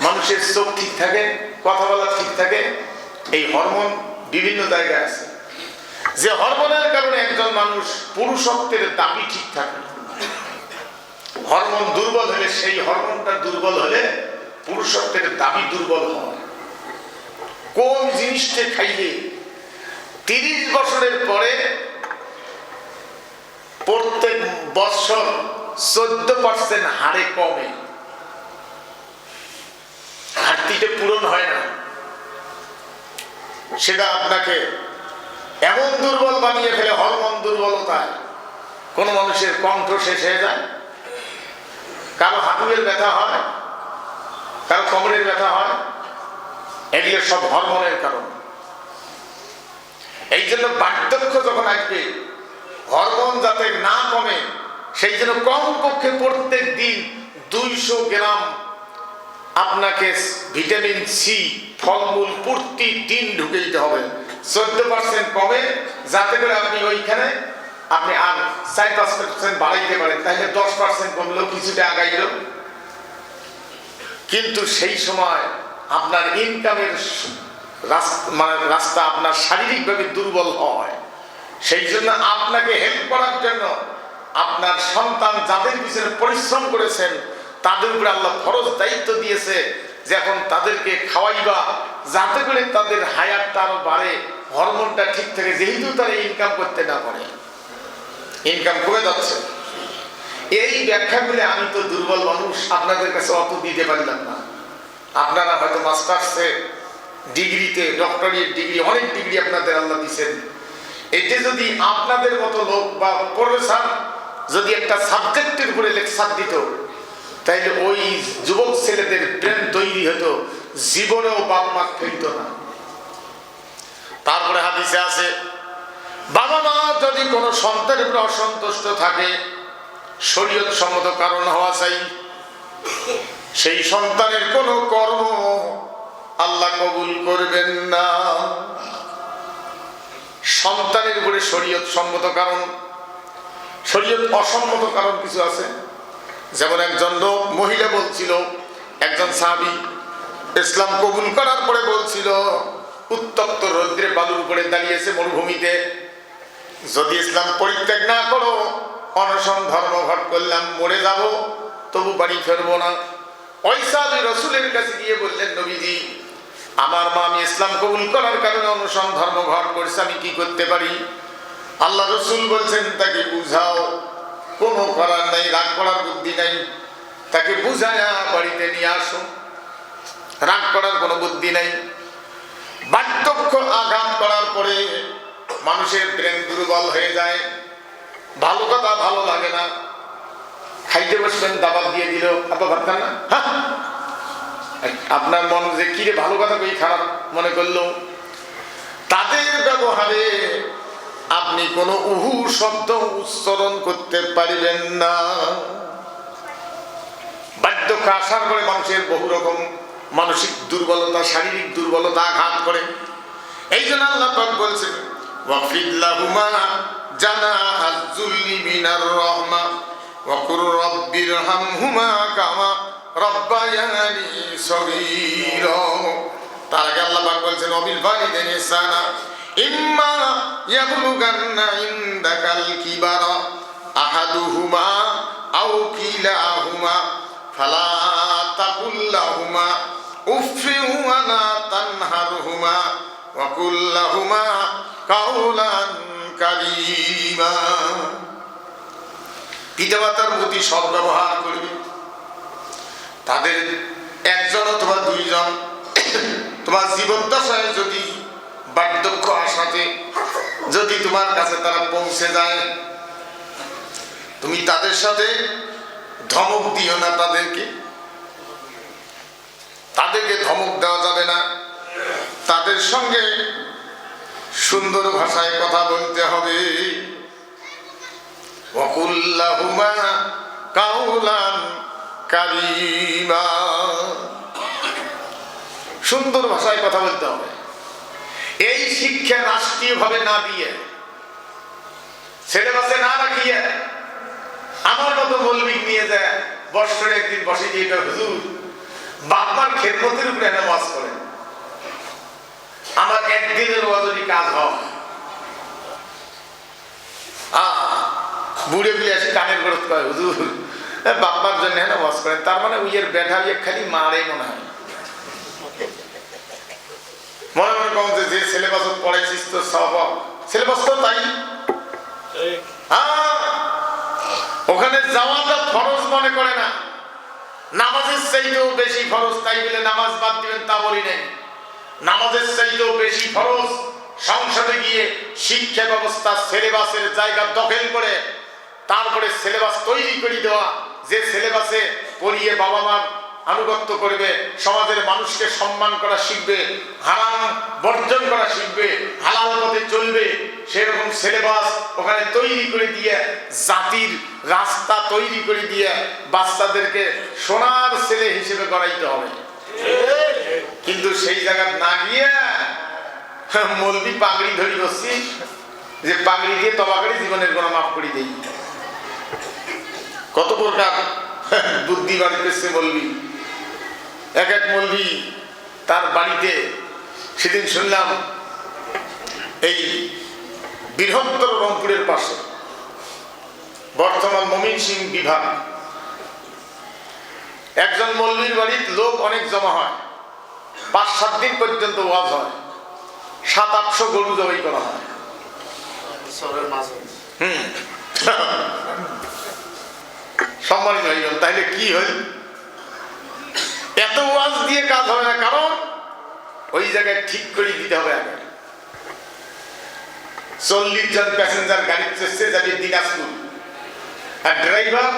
মানুষের চোখ ঠিক থাকে, কথা বলা ঠিক থাকে। এই হরমোন বিভিন্ন জায়গায় আছে, যে হরমোনের কারণে একজন মানুষ পুরুষত্বের দাবি ঠিক থাকে। হরমোন দুর্বল হলে, সেই হরমোনটা দুর্বল হলে পুরুষত্বের দাবি দুর্বল হয়। কোন জিনিসটা খাইলে 30 বছরের পরে প্রত্যেক বছর 14% হারে কমে, ঘাটতিটা পূরণ হয় না, সেটা আপনাকে এমন দুর্বল বানিয়ে ফেলে। হরমোন দুর্বলতায় কোন মানুষের কণ্ঠ শেষ হয়ে যায়, কারো হাঁটুর ব্যথা হয়, কারো কোমরের ব্যথা হয়। এগুলো সব হরমোনের কারণ। এই জন্য বার্ধক্য যখন আসবে, হরমোন যাতে না কমে, সেই জন্য কমপক্ষে প্রত্যেক দিন 200 গ্রাম আপনাকে ভিটামিন সি ফলমূল প্রতিদিন ঢুকে দিতে হবে। 14% কমে, যাতে করে আপনি ওইখানে আপনি আর 4-5% বাড়াইতে পারেন, তাহলে 10% কমলেও কিছুটা আগাইল। কিন্তু সেই সময় আপনার ইনকামের রাস্তা আপনার শারীরিকভাবে দুর্বল হয়। সেই জন্য আপনাকে হেল্প করার জন্য আপনার সন্তান যাদের পিছনে পরিশ্রম করেছেন, তাদের উপরে আল্লাহ ফরজ দায়িত্ব দিয়েছে যে এখন তাদেরকে খাওয়াইবা, যাতে করে তাদের হায়াতটা আরো বাড়ে, হরমোনটা ঠিক থাকে। যেহেতু তারা ইনকাম করতে না পারে, ইনকাম কমে যাচ্ছে। এই ব্যাখ্যাগুলি আমি তো দুর্বল মানুষ, আপনাদের কাছে অত দিতে পারলাম না। আপনারা হয়তো মাস্টার্সে ডিগ্রিতে, ডক্টরেট ডিগ্রি, অনেক ডিগ্রি আপনাদের আল্লাহ দিচ্ছেন। এতে যদি আপনাদের মতো লোক বা প্রফেসর যদি একটা সাবজেক্টের উপরে লেকচার দিত, তাইলে ওই যুবক ছেলেদের ব্রেন তৈরি হতো, জীবনেও বাপ মা ফেলত না। তারপরে হাদিসে আছে, বাবা মা যদি কোনো সন্তানের উপরে অসন্তুষ্ট থাকে, শরীয়ত সম্মত কারণ হওয়া চাই, সেই সন্তানের কোনো কর্ম আল্লাহ কবুল করবেন না। সন্তানের উপরে শরীয়ত সম্মত কারণ, শরীয়ত অসম্মত কারণ কিছু আছে। যেমন একজন লোক, মহিলা বলছিল, একজন সাহাবী ইসলাম কবুল করার পরে বলছিল, উত্তপ্ত রৌদ্রে বালুর উপরে দাঁড়িয়েছে মরুভূমিতে, যদি ইসলাম পরিত্যাগ না করো, অনশন ধর্মঘট করলাম, মরে যাব, তবু বাড়ি ফেরবো না। ওই সাহাবী রাসূলের কাছে গিয়ে বললেন, নবীজি, আমার মা আমি ইসলাম কবুল করার কারণে অনশন ধর্মঘট করছে, আমি কি করতে পারি? আল্লাহ রাসূল বলছেন, তাকে বুঝাও। কোনো করার নাই, রাগ করার বুদ্ধি নাই, তাকে বুঝায়া বাড়িতে নিয়ে আসো, রাগ করার কোনো বুদ্ধি নাই। বার্ধক্য আঘাত করার পরে মানুষের ব্রেন দুর্বল হয়ে যায়, ভালো কথা ভালো লাগে না। খাইতে বসবেন, দাবাত দিয়ে দিল, আপা ভাত খান না, আপনার মন যে কিরে ভালো কথা কই খারাপ মনে করলো। তাদের ব্যবহারে আপনি কোনো উহু শব্দ উচ্চারণ করতে পারবেন না। বার্ধক্য আসার পরে মানুষের বহু রকম মানসিক দুর্বলতা, শারীরিক দুর্বলতা আঘাত করে। এই জন্য আল্লাহ পাক বলছেন, ওয়াফিদ লাহুমা জানাহাজ যুল্লি মিনার রাহমা ওয়া কুর রাব্বিরহামহুমা কামা রাব্বায়ানি সগীরা। তার আগে আল্লাহ পাক বলছেন, ওয়াবিল ওয়ালিদাইনি ইহসানা ইম্মা ইয়াবলুগান্না ইনদাকাল কিবারা আহাদুহুমা আও কিলাহুমা ফালা তাকুল লাহুমা উফফিন ওয়া লা তানহারহুমা ওয়া কুল লাহুমা কাওলান কারীমা। পিতামাতার প্রতি সদ্ব্যবহার করবে, তাদের একজন অথবা দুইজন তোমার জীবদ্দশায় যদি বার্ধক্য আসাতে যদি তোমার কাছে তারা পৌঁছে যায়, তুমি তাদের সাথে ধমক দিও না। তাদেরকে ধমক দেওয়া যাবে না। তাদের সঙ্গে সুন্দর ভাষায় কথা বলতে হবে। ওয়াকুল লাহুমা কাওলান কারীমা। সুন্দর ভাষায় কথা বলতে হবে। এই শিক্ষা রাষ্ট্রীয়ভাবে না দিয়ে, সিলেবাসে না রাখিয়ে আমার মতো মৌলবি নিয়ে যায় বৎসরে একদিন বসে দিয়ে হুজুর বাপমার খেদমতের উপরে নামাজ করেন, আমার একদিনের ওয়াজরি কাজ হয়। বুড়ে বুড়ে আসে কানের গরত করে হুজুর বাপমার জন্য নামাজ করেন, তার মানে উইয়ের ব্যাঠা খালি মারে মনে হয়। মনে মনে কম যে সিলেবাস পড়াইছিস তো সব সিলেবাস তো তাই, ওখানে যাওয়াটা ফরজ মনে করে না, নামাজের চাইতেও বেশি ফরজ, তাই বলে নামাজ বাদ দিবেন তা বলি নেই। নামাজের চাইতেও বেশি ফরজ সংসদে গিয়ে শিক্ষা ব্যবস্থা সিলেবাসের জায়গা দখল করে তারপরে সিলেবাস তৈরি করে দেওয়া, যে সিলেবাসে পড়িয়ে বাবা মার আনুগত্য করবে, সমাজের মানুষকে সম্মান করা শিখবে, হারাম বর্জন করা শিখবে, হালাল পথে চলবে, সেরকম সিলেবাস ওখানে তৈরি করে দিয়ে জাতির রাস্তা তৈরি করে দিয়ে বাচ্চাদেরকে সোনার ছেলে হিসেবে গড়াইতে হবে। কিন্তু সেই জায়গা না গিয়ে মৌলবি পাগড়ি ধরি বসছি যে পাগড়ি দিয়ে তবা করে জীবনের গোনা মাফ করে দেই। কত প্রকার বুদ্ধি বাড়ি পেয়েছে মৌলবি। এক এক মৌলবি তার বাড়িতে, সেদিন শুনলাম এই বৃহত্তর রংপুরের পাশে বর্তমান ময়মনসিংহ বিভাগ, একজন মৌলবির বাড়ির লোক অনেক জমা হয়, 5-7 দিন পর্যন্ত ওয়াজ হয়, 700-800 গরু জবাই করা হয়। সম্মানিত ভাইগণ, তাহলে কি হয়? এত ওয়াজ দিয়ে কাজ হবে না, কারণ ওই জায়গায় ঠিক করে দিতে হবে। আগে 40 জন প্যাসেঞ্জার গাড়ি চড়ছে যাবে দিনাজপুর, আর ড্রাইভার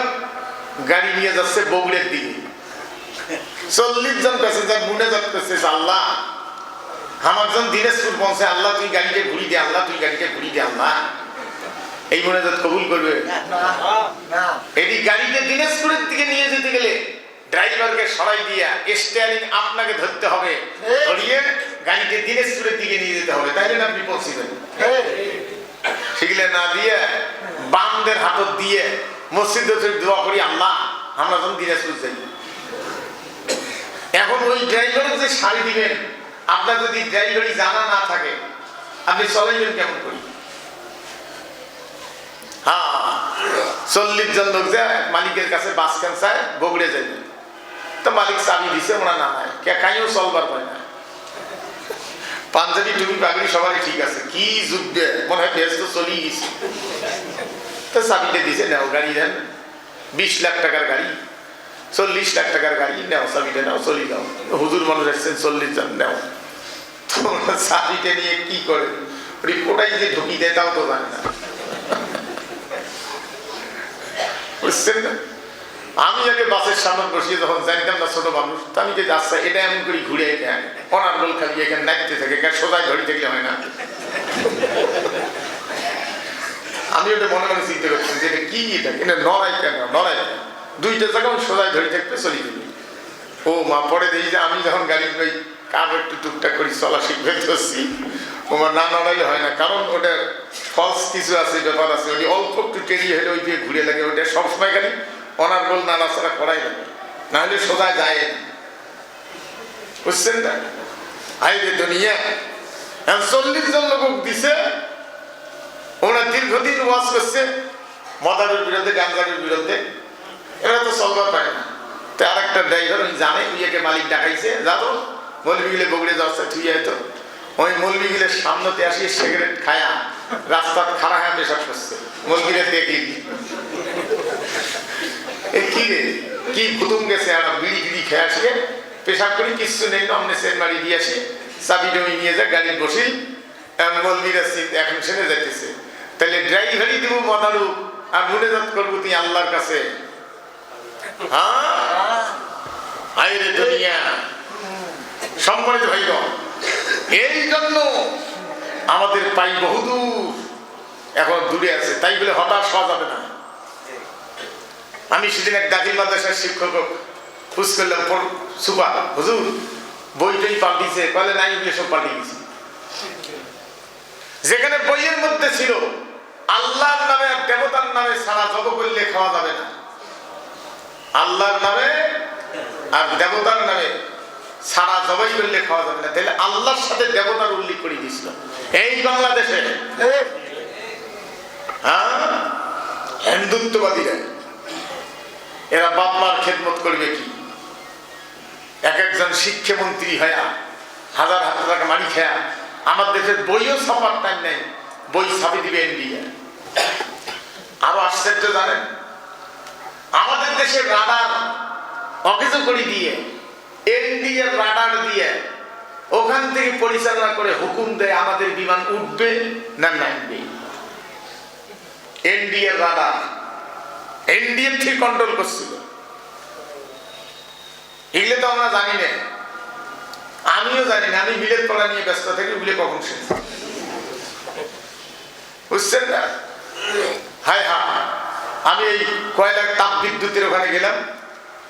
গাড়ি নিয়ে যাচ্ছে বগুড়ের দিকে। 40 জন প্যাসেঞ্জার মুনে যাচ্ছে, আল্লাহ আমার জন দিনাজপুর পৌঁছে, আল্লাহ তুই গাড়িকে ঘুরি দে, আল্লাহ তুই গাড়িকে ঘুরি দে, আল্লাহ এই মোনাজাত কবুল করবে? এই গাড়িকে দিনাজপুরের দিকে নিয়ে যেতে গেলে ড্রাইভারকে সরাই দিয়া স্টিয়ারিং আপনাকে ধরতে হবে, ধরিয়ে গাড়িকে দিনাজপুরের দিকে নিয়ে যেতে হবে, তাইলে আপনি পৌঁছবেন। সেগুলো না দিয়ে বামদের হাতত দিয়ে মসজিদে দোয়া করি, আল্লাহ আমরা যখন দিনাজপুর যাই। এখন ওই ড্রাইভারের যে শাড়ি দিবেন, আপনার যদি ড্রাইভারি জানা না থাকে আপনি চলাইবেন কেমন করি? 40 জন লোক যায় মালিকের কাছে বাস ক্যান্সার বগুড়ে যাইবে, তো মালিক চাবি দিছে, ওরা না নাই কে কাইও চলবার পায় না। পাঞ্জাবি টুপি পাগড়ি সবারই ঠিক আছে, কি যুদ্ধে মনে হয় বেশ তো চলেই গেছে, তো চাবিটা দিছে, নেও গাড়ি দেন, 20 লাখ টাকার গাড়ি, 40 লাখ টাকার গাড়ি, নেও চাবিটা নেও, চলে যাও। হুজুর মানুষ আসছেন 40 জন, নেও। তোমরা চাবিটা নিয়ে কি করে কোটাই যে ঢুকি দেয় তাও তো জানে না, বুঝছেন না? আমি আগে বাসের সামনে বসিয়ে যখন জানতাম না ছোট মানুষ, তো আমি যে যাচ্ছি এটা এমন করে ঘুরে অনার্গল খালি এখানে নাচতে থাকে, সোজায় ধরে থাকলে হয় না। আমি ওটা মনে মনে চিন্তা করতাম যে এটা কি, এটা নড়াই কেন, নড়াই কেন, 2টা জায়গা আমি সোজায় ধরে থাকতে চলে যাবি। ও মা, পরে দেখি যে আমি যখন গাড়ি কার একটু টুকটাক করি চলা শিখবে ধরছি, ওমার না নড়াইলে হয় না, কারণ ওটা ফলস কিছু আছে, ব্যাপার আছে, ওটি অল্প একটু টেরি হলে ওই দিয়ে ঘুরে লাগে, ওটা সবসময় খালি অনার্গল নাড়াচাড়া করাই লাগে, না হলে সোজায় যায়। বুঝছেন না? আইরে দুনিয়া 40 জন লোক দিছে, ওরা দীর্ঘদিন ওয়াজ করছে মদারের বিরুদ্ধে, গাঞ্জারের বিরুদ্ধে, এরা তো চলবার পারে না। তো আর একটা ড্রাইভার ওই জানে, ওইকে মালিক ডাকাইছে, যাবো মৌলবিগুলো বগুড়ে যাচ্ছে, তুই হয়তো ওই মৌলবিগুলোর সামনেতে আসিয়ে সিগারেট খায়া রাস্তার খাড়া হ্যাঁ পেশাব করছে, মৌলবিরা দেখি কি রে কি ভুতুম গেছে, আর বিড়ি বিড়ি খেয়ে আসিয়ে পেশাব করি, কিচ্ছু নেই, অমনে সেন বাড়ি দিয়ে আসি, চাবিটা ওই নিয়ে যা গাড়ির বসি, মৌলবিরা এখন সেনে যাইতেছে। তাহলে ড্রাইভারই দেবো মদারু আর মুনাজাত করবো তুই আল্লাহর কাছে। আইরে দুনিয়া, সম্মানিত ভাইগণ, এই জন্য আমাদের পাই বহুদূর এখন দূরে আছে, তাই বলে হতাশ হওয়া যাবে না। আমি সেদিন এক দাখিল মাদ্রাসার শিক্ষক খুঁজ করলাম, সুপার হুজুর বইটাই পাল্টিছে, বলে নাই এগুলো সব পাল্টে গেছে। যেখানে বইয়ের মধ্যে ছিল আল্লাহর নামে আর দেবতার নামে ছাড়া জব করলে খাওয়া যাবে না, আল্লাহর নামে আর দেবতার নামে ছাড়া জবাই করলে খাওয়া যাবে না, তাহলে আল্লাহর সাথে দেবতার উল্লেখ করে দিয়েছিল এই বাংলাদেশে। হ্যাঁ, হিন্দুত্ববাদীরা এরা বাপ মার খেদমত করবে কি? এক একজন শিক্ষামন্ত্রী হয়া হাজার হাজার টাকা মারি খেয়া আমার দেশের বইও ছাপার টাইম নেই, বই ছাপি দিবে ইন্ডিয়া। আরো আশ্চর্য জানেন, আমাদের দেশের রাডার অকেজো করে দিয়ে ইন্ডিয়ার রাডার দিয়ে ওখান থেকে পরিচালনা করে হুকুম দেয় আমাদের বিমান উঠবে না নামবে। ইন্ডিয়ার রাডার ইন্ডিয়ার থেকে কন্ট্রোল করছিল। এগুলো তো আমরা জানি না, আমিও জানি না, আমি বিলেত পড়া নিয়ে ব্যস্ত থাকি, ওগুলো কখন শেষ বুঝছেন না? হায় হা, আমি এই কয়লার তাপ বিদ্যুতের ওখানে গেলাম,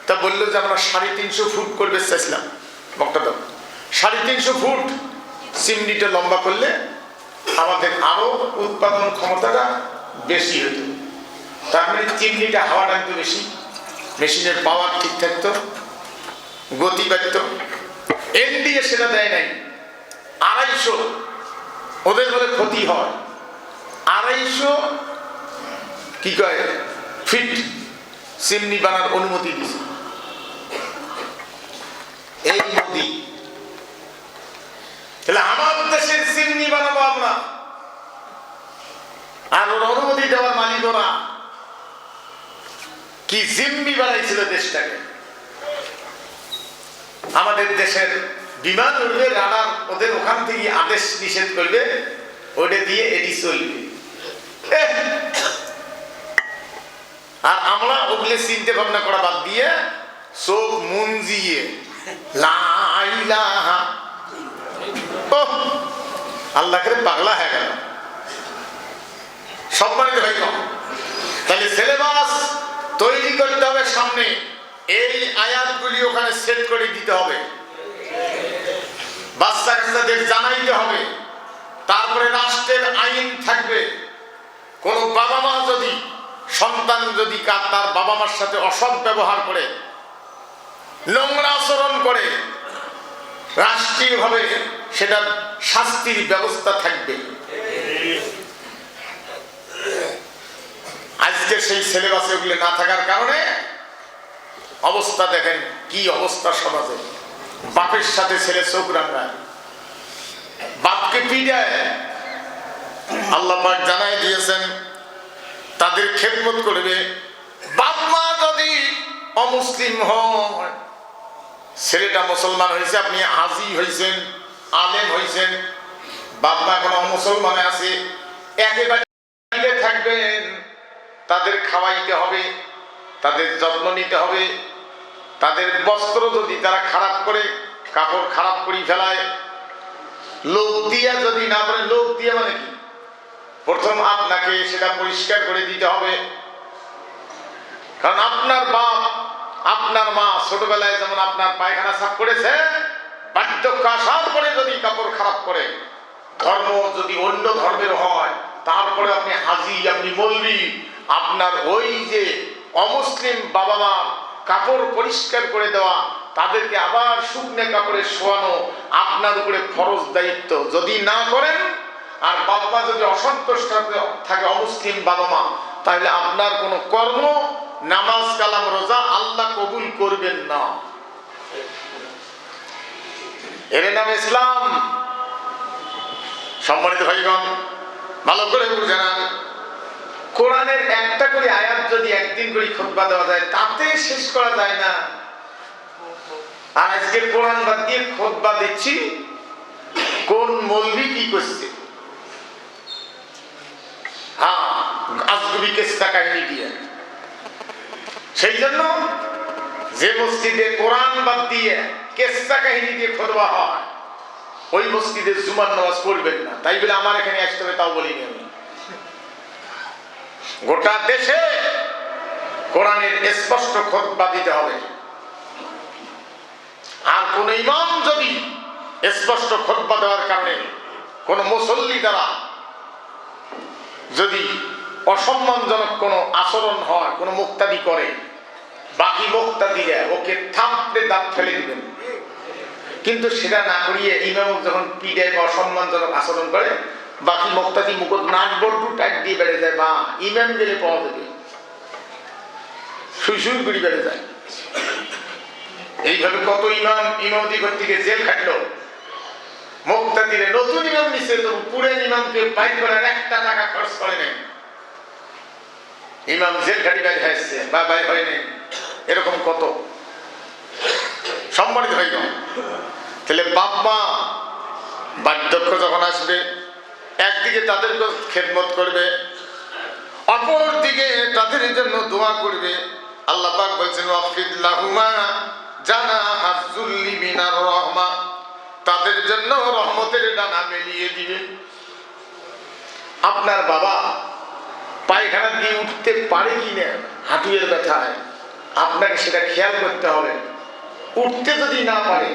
তা বললো যে আমরা 350 ফুট করবে চাইছিলাম বক্তব্য। 350 ফুট চিমনিটা লম্বা করলে আমাদের আরো উৎপাদন ক্ষমতাটা বেশি হতো। তার মানে চিমনিটা হাওয়া টানতো বেশি, মেশিনের পাওয়ার ঠিক থাকতো, গতি বাড়ত। এনডিএ সেটা দেয় নাই। 250 ওদের বলে ক্ষতি হয়। 250 কি কয় ফিট চিমনি বানার অনুমতি দিছে এই মোদি। তাহলে আমার দেশের চিমনি বানাবো আমরা, আর ওর অনুমতি দেওয়ার মালিক ওরা। কি জিম্মি বানাইছিল দেশটাকে। আমাদের দেশের বিমান উঠবে, রাডার ওদের ওখান থেকে আদেশ নিষেধ করবে, ওটা দিয়ে এটি চলবে। আর আমরা ওগুলো চিন্তা ভাবনা করা বাদ দিয়ে চোখ মুঞ্জিয়ে আল্লাহকে পাগলা হয়ে গেল। সম্মানিত ভাই, তাহলে সিলেবাস তৈরি করতে হবে সামনে, এই আয়াতগুলি ওখানে সেট করে দিতে হবে, বাচ্চা কাচ্চাদের জানাইতে হবে। তারপরে রাষ্ট্রের আইন থাকবে। কোন বাবা মা যদি সন্তান যদি তার বাবা মার সাথে অসৎ ব্যবহার করে, নোংরা আচরণ করে, রাষ্ট্রীয়ভাবে সেটার শাস্তির ব্যবস্থা থাকবে। আজকে সেই সিলেবাসে ওগুলো না থাকার কারণে অবস্থা দেখেন কি অবস্থা সমাজে। বাপের সাথে ছেলে চোখ রাঙায়, বাপকে পিটায়। আল্লাহ পাক জানাই দিয়েছেন তাদের খেদমত করবে। বাপ মা যদি অমুসলিম হয়, ছেলেটা মুসলমান হয়েছে, আপনি হাজি হয়েছেন, আলেম হয়েছেন, বাপ মা এখন অমুসলমানে আছে, একেবারে থাকবেন, তাদের খাওয়াইতে হবে, তাদের যত্ন নিতে হবে। তাদের বস্ত্র যদি তারা খারাপ করে, কাপড় খারাপ করে ফেলায়, লোক দিয়া যদি না পারে, লোক দিয়া মানে কি, প্রথম আপনাকে সেটা পরিষ্কার করে দিতে হবে। কারণ আপনার বাপ আপনার মা ছোটবেলায় যেমন আপনার পায়খানা সাফ করেছে, বার্ধক্য আসার পরে যদি কাপড় খারাপ করে, ধর্ম যদি অন্য ধর্মের হয়, তারপরে আপনি হাজি, আপনি মৌলবি, আপনার ওই যে অমুসলিম বাবা মা কাপড় পরিষ্কার করে দেওয়া, তাদেরকে আবার শুকনো কাপড়ে শোয়ানো আপনার উপরে ফরজ দায়িত্ব। যদি না করেন আর বাবা যদি অসন্তুষ্ট থাকে অমুসলিম বাবা মা, তাহলে আপনার কোনো কর্ম, নামাজ, কালাম, রোজা আল্লাহ কবুল করবেন না। এর নাম ইসলাম। সম্মানিত ভাইগণ, ভালো করে বুঝে নেন, কোরআনের একটা করে আয়াত যদি একদিন করে খুতবা দেওয়া যায়, তাতে শেষ করা যায় না। আর আজকে কোরআন বাদ দিয়ে খুতবা দিচ্ছি, কোন মৌলবি কি করছে, হ্যাঁ, আজগুবি কেসটা কাহিনী দিয়ে। সেই জন্য যে মসজিদে কোরআন বাদ দিয়ে কেসটা কাহিনী দিয়ে খুতবা হয়, ওই মসজিদে জুমার নামাজ পড়বেন না। তাই বলে আমার এখানে আসতে হবে তাও বলিনি আমি। গোটা দেশে কোরআনের স্পষ্ট খুতবা দিতে হবে। আর কোন ইমাম যদি স্পষ্ট খুতবা দেওয়ার কারণে কোন মুসল্লি দ্বারা যদি অসম্মানজনক কোনো আচরণ হয়, কোনো মুক্তাদি করে, বাকি মুক্তাদিরা ওকে থাপড়ে দাঁত ফেলে দিবেন। কিন্তু সেটা না করিয়ে ইমাম যখন পিড়ে বা অসম্মানজনক আচরণ করে, বাকি মুক্তাদি মুকুট নাট বল্টু টাইট দিয়ে বেড়ে যায়, বা ইমাম গেলে পাওয়া যাবে সুই সুই করে বেড়ে যায়। এইভাবে কত ইমাম ইমামতি করতে গিয়ে জেল খাটলো। মুক্তাদিরে নতুন ইমাম নিচ্ছে, তো পুরান ইমামকে বাইর করার একটা টাকা খরচ করে নেই, ইমাম জেল খাটি বাইর হয়েছে বা বাইর হয় নেই। এরকম কত সম্মানিত হয়ে গেল। তাহলে বাপ মা বার্ধক্য যখন আসবে, একদিকে তাদেরকে খেদমত করবে, অপর দিকে তাদের জন্য দোয়া করবে। আল্লাহ পাক বলছেন ওয়াফিদ লাহুমা জানাহা যুল্লি মিনার রাহমা, তাদের জন্য রহমতের ডানা মেলিয়ে দিবে। আপনার বাবা পায়খানা দিয়ে উঠতে পারে কিনা হাঁটুয়ের ব্যথায়, আপনাকে সেটা খেয়াল করতে হবে। উঠতে যদি না পারে,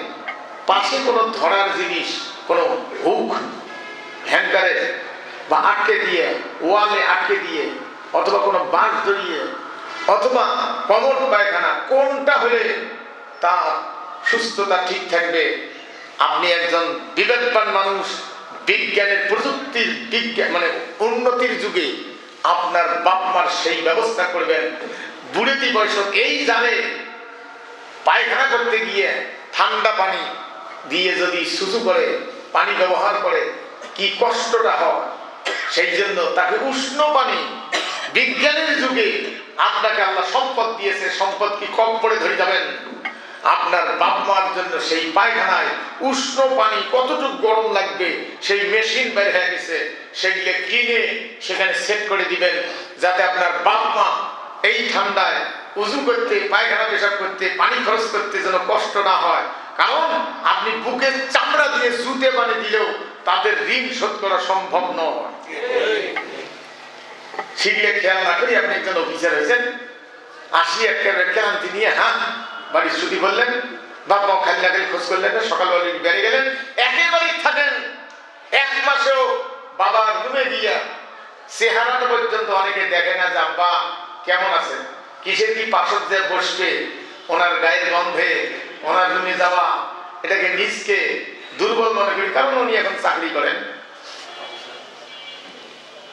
পাশে কোনো ধরার জিনিস, কোনো হুক হ্যাঙ্গারে বা আটকে দিয়ে, ওয়ালে আটকে দিয়ে, অথবা কোনো বাঁশ ধরিয়ে, অথবা কমর পায়খানা, কোনটা হলে তার সুস্থতা ঠিক থাকবে। আপনি একজন বিবেকবান মানুষ, বিজ্ঞানের প্রযুক্তির মানে উন্নতির যুগে আপনার বাপ মার সেই ব্যবস্থা করবেন। বুড়িতি বয়স এই জানে পায়খানা করতে গিয়ে ঠান্ডা পানি দিয়ে যদি সুসু করে পানি ব্যবহার করে কি কষ্টটা হয়, সেই জন্য তাকে উষ্ণ পানি, বিজ্ঞানের যুগে আপনাকে আল্লাহ সম্পদ দিয়েছে, সম্পদ কি কম করে ধরে যাবেন? আপনার বাপ মার জন্য সেই পায়খানায় উষ্ণ পানি কতটুকু গরম লাগবে সেই মেশিন বের হয়ে গেছে, সেগুলো কিনে সেখানে সেট করে দিবেন, যাতে আপনার বাপ মা এই ঠান্ডায় উজু করতে, পায়খানা পেশাব করতে, পানি খরচ করতে যেন কষ্ট না হয়। কারণ আপনি বুকের চামড়া দিয়ে জুতে পানি দিলেও তাদের ঋণ শোধ করা সম্ভব নয়। সেগুলো খেয়াল না করি আপনি একজন অফিসার হয়েছেন, আসি একেবারে ক্লান্তি নিয়ে বাড়ির ছুটি করলেন, বাপ মা খালি লাগলে খোঁজ করলেন না, সকালবেলা বেড়ে গেলেন, একেবারেই থাকেন। এক মাসেও বাবার রুমে গিয়া চেহারাটা পর্যন্ত অনেকে দেখে না যে আব্বা কেমন আছে, কিসের কি পাশে যে বসবে, ওনার গায়ের গন্ধে ওনার রুমে যাওয়া, এটাকে নিজকে দুর্বল মনে করি। কারণ উনি এখন চাকরি করেন,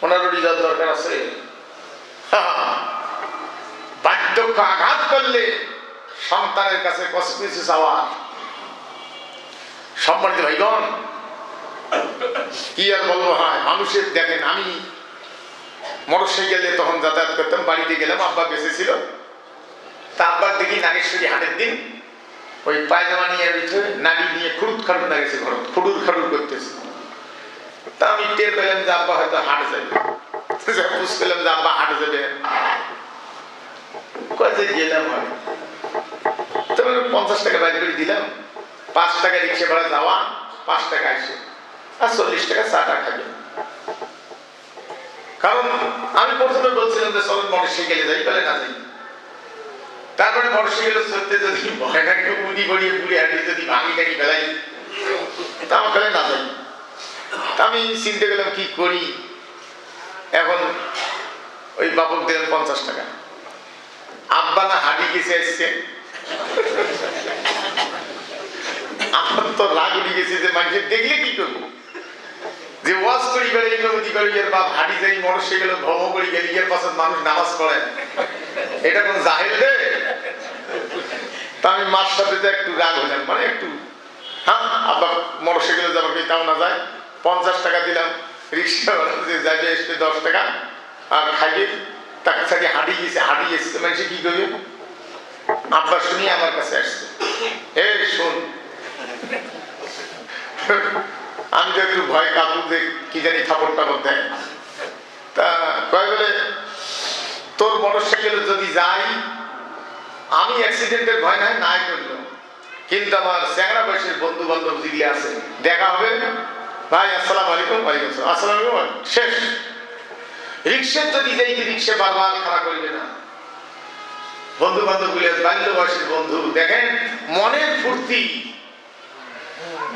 ওনারও রিজার্ভ দরকার আছে। বার্ধক্য আঘাত করলে সন্তানের কাছে কষ্ট কিছু চাওয়া। সম্মানিত ভাইগণ, কি আর বলবো, হয় মানুষের দেখেন, আমি মোটরসাইকেলে তখন যাতায়াত করতাম, বাড়িতে গেলাম, আব্বা বেঁচে ছিল। তা আব্বার দেখি নাগেশ্বরী হাটের দিন ওই পায়জামা নিয়ে ভিতরে নাড়ি নিয়ে খুরুত খারুত নাগেছে, ঘর খুডুর খারুর করতেছে। তা আমি টের পেলাম যে আব্বা হয়তো হাট যাবে, বুঝ পেলাম যে আব্বা হাট যাবে। কয়েছে গেলাম, হয় তবে 50 টাকা বাইরে করে দিলাম, 5 টাকা রিক্সা ভাড়া যাওয়া, 5 টাকা আসে, আর 40 টাকা চাটা খাবে। কারণ আমি প্রথমে বলছিলাম যে চলেন মোটরসাইকেলে যাই, বলে না যাই। তারপরে মোটরসাইকেলে চলতে যদি ভয় না কেউ উনি গড়িয়ে পুড়ে হাঁটি যদি ভাঙি টাকি বেলাই, তা আমার কালে না যাই। তা আমি চিনতে গেলাম কি করি। এখন ওই বাপক দিলেন 50 টাকা, আব্বা না হাঁটি গেছে এসছে। আমার তো রাগ উঠে গেছে যে মানুষের দেখলে কি করবো, যে ওয়াজ করি গেলে ইমামতি করি এর বাপ হাঁটি যাই, মোটরসাইকেলে ভ্রম করি গেলে এর পাশে মানুষ নামাজ পড়ে, এটা কোন জাহেল রে? তা আমি মার সাথে একটু রাগ হলাম, মানে একটু আব্বা মোটরসাইকেলে যাবার কি তাও না যায়, 50 টাকা দিলাম, রিক্সা যাবে এসছে 10 টাকা, আর খাইয়ে তাকে সাথে হাঁটি এসছে। মানুষে কি করবে? আব্বা শুনি আমার কাছে আসছে, এই শোন, আমি তো একটু ভয় কাবু যে কি জানি থাপড় টাপড় দেয়। তা কয় বলে তোর মোটরসাইকেলে যদি যাই, আমি অ্যাক্সিডেন্টের ভয় নাই করলো, কিন্তু আমার চ্যাংড়া বয়সের বন্ধু বান্ধব যেগুলি আছে দেখা হবে, ভাই আসসালাম আলাইকুম, ওয়ালাইকুম আসসালাম, আসসালাম আলাইকুম, শেষ। রিক্সার যদি যাই, রিক্সা বারবার খারাপ করবে না, বন্ধু বান্ধব গুলো বাল্য বয়সের বন্ধু, দেখেন মনের ফুর্তি,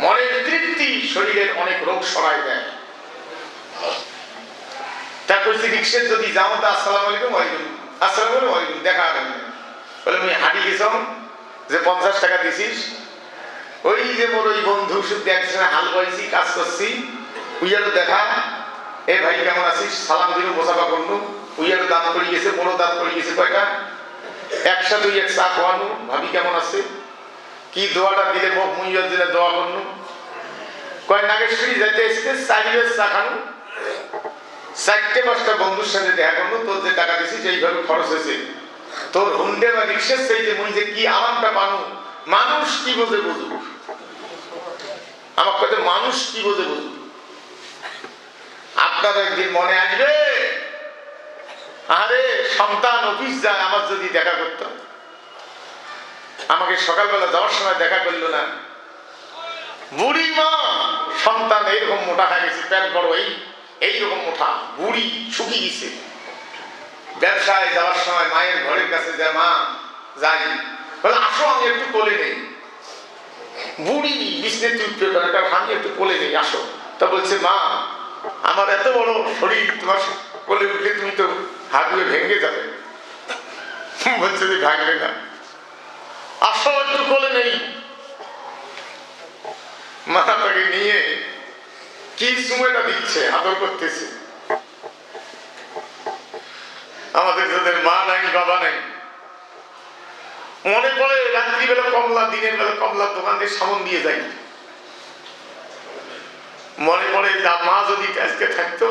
মনের তৃপ্তি শরীরের অনেক রোগ সরাই দেয়। তারপর রিক্সের যদি যাও তো আসসালাম আলাইকুম, ওয়ালাইকুম আসসালাম আলাইকুম, দেখা হবে বলে আমি হাঁটি গেছাম যে 50 টাকা দিছিস, ওই যে মোর ওই বন্ধু শুধু একসাথে হাল বইছি কাজ করছি, উইয়ারও দেখা, এ ভাই কেমন আছিস, সালাম দিল, মোসাফা করলু, উইয়ারও দাঁত পড়ে গেছে, মোরও দাঁত পড়ে গেছে কয়টা, একসাথে এক চা খাওয়ানো, ভাবি কেমন আছে, কি দোয়াটা দিলে মুখ মুইয়ার দিলে দোয়া করলু, কয় নাগেশ্বরী যাইতে এসছে চারিবের চা খানো, 4-5টা বন্ধুর সাথে দেখা করলো, তোর যে টাকা দিছিস এইভাবে খরচ হয়েছে, তোর হুন্ডে বা রিক্সার চাইতে মুই যে কি আরামটা পানো, মানুষ কি বোঝে বুঝুক, আমার কাছে মানুষ কি বোঝে বুঝুক। আপনার একদিন মনে আসবে, আরে সন্তান অফিস যায়, আমার যদি দেখা করতো, আমাকে সকালবেলা যাওয়ার সময় দেখা করলো না, বুড়ি মা সন্তান এইরকম মোটা হয়ে গেছে, প্যাট বড় এইরকম মোটা, বুড়ি শুকিয়ে গেছে, ব্যবসায় যাওয়ার সময় মায়ের ঘরের কাছে যায়, মা যাই বলে আসো আমি একটু কোলে নেই, বুড়ি বিছনে তুলতে আমি একটু কোলে নেই আসো, তা বলছে মা আমার এত বড় শরীর, তোমার কোলে উঠলে তুমি তো হাঁটুয়ে ভেঙে যাবে, বলছে যে ভাঙবে না, আসো একটু কোলে নেই। মা তাকে নিয়ে কি সময়টা দিচ্ছে, আদর করতেছে। আমাদের যাদের মা নাই বাবা নাই, মনে পড়ে রাত্রিবেলা কমলা, দিনের বেলা কমলার দোকান দিয়ে সামন দিয়ে যাই, মনে পড়ে যা মা যদি আজকে থাকতো,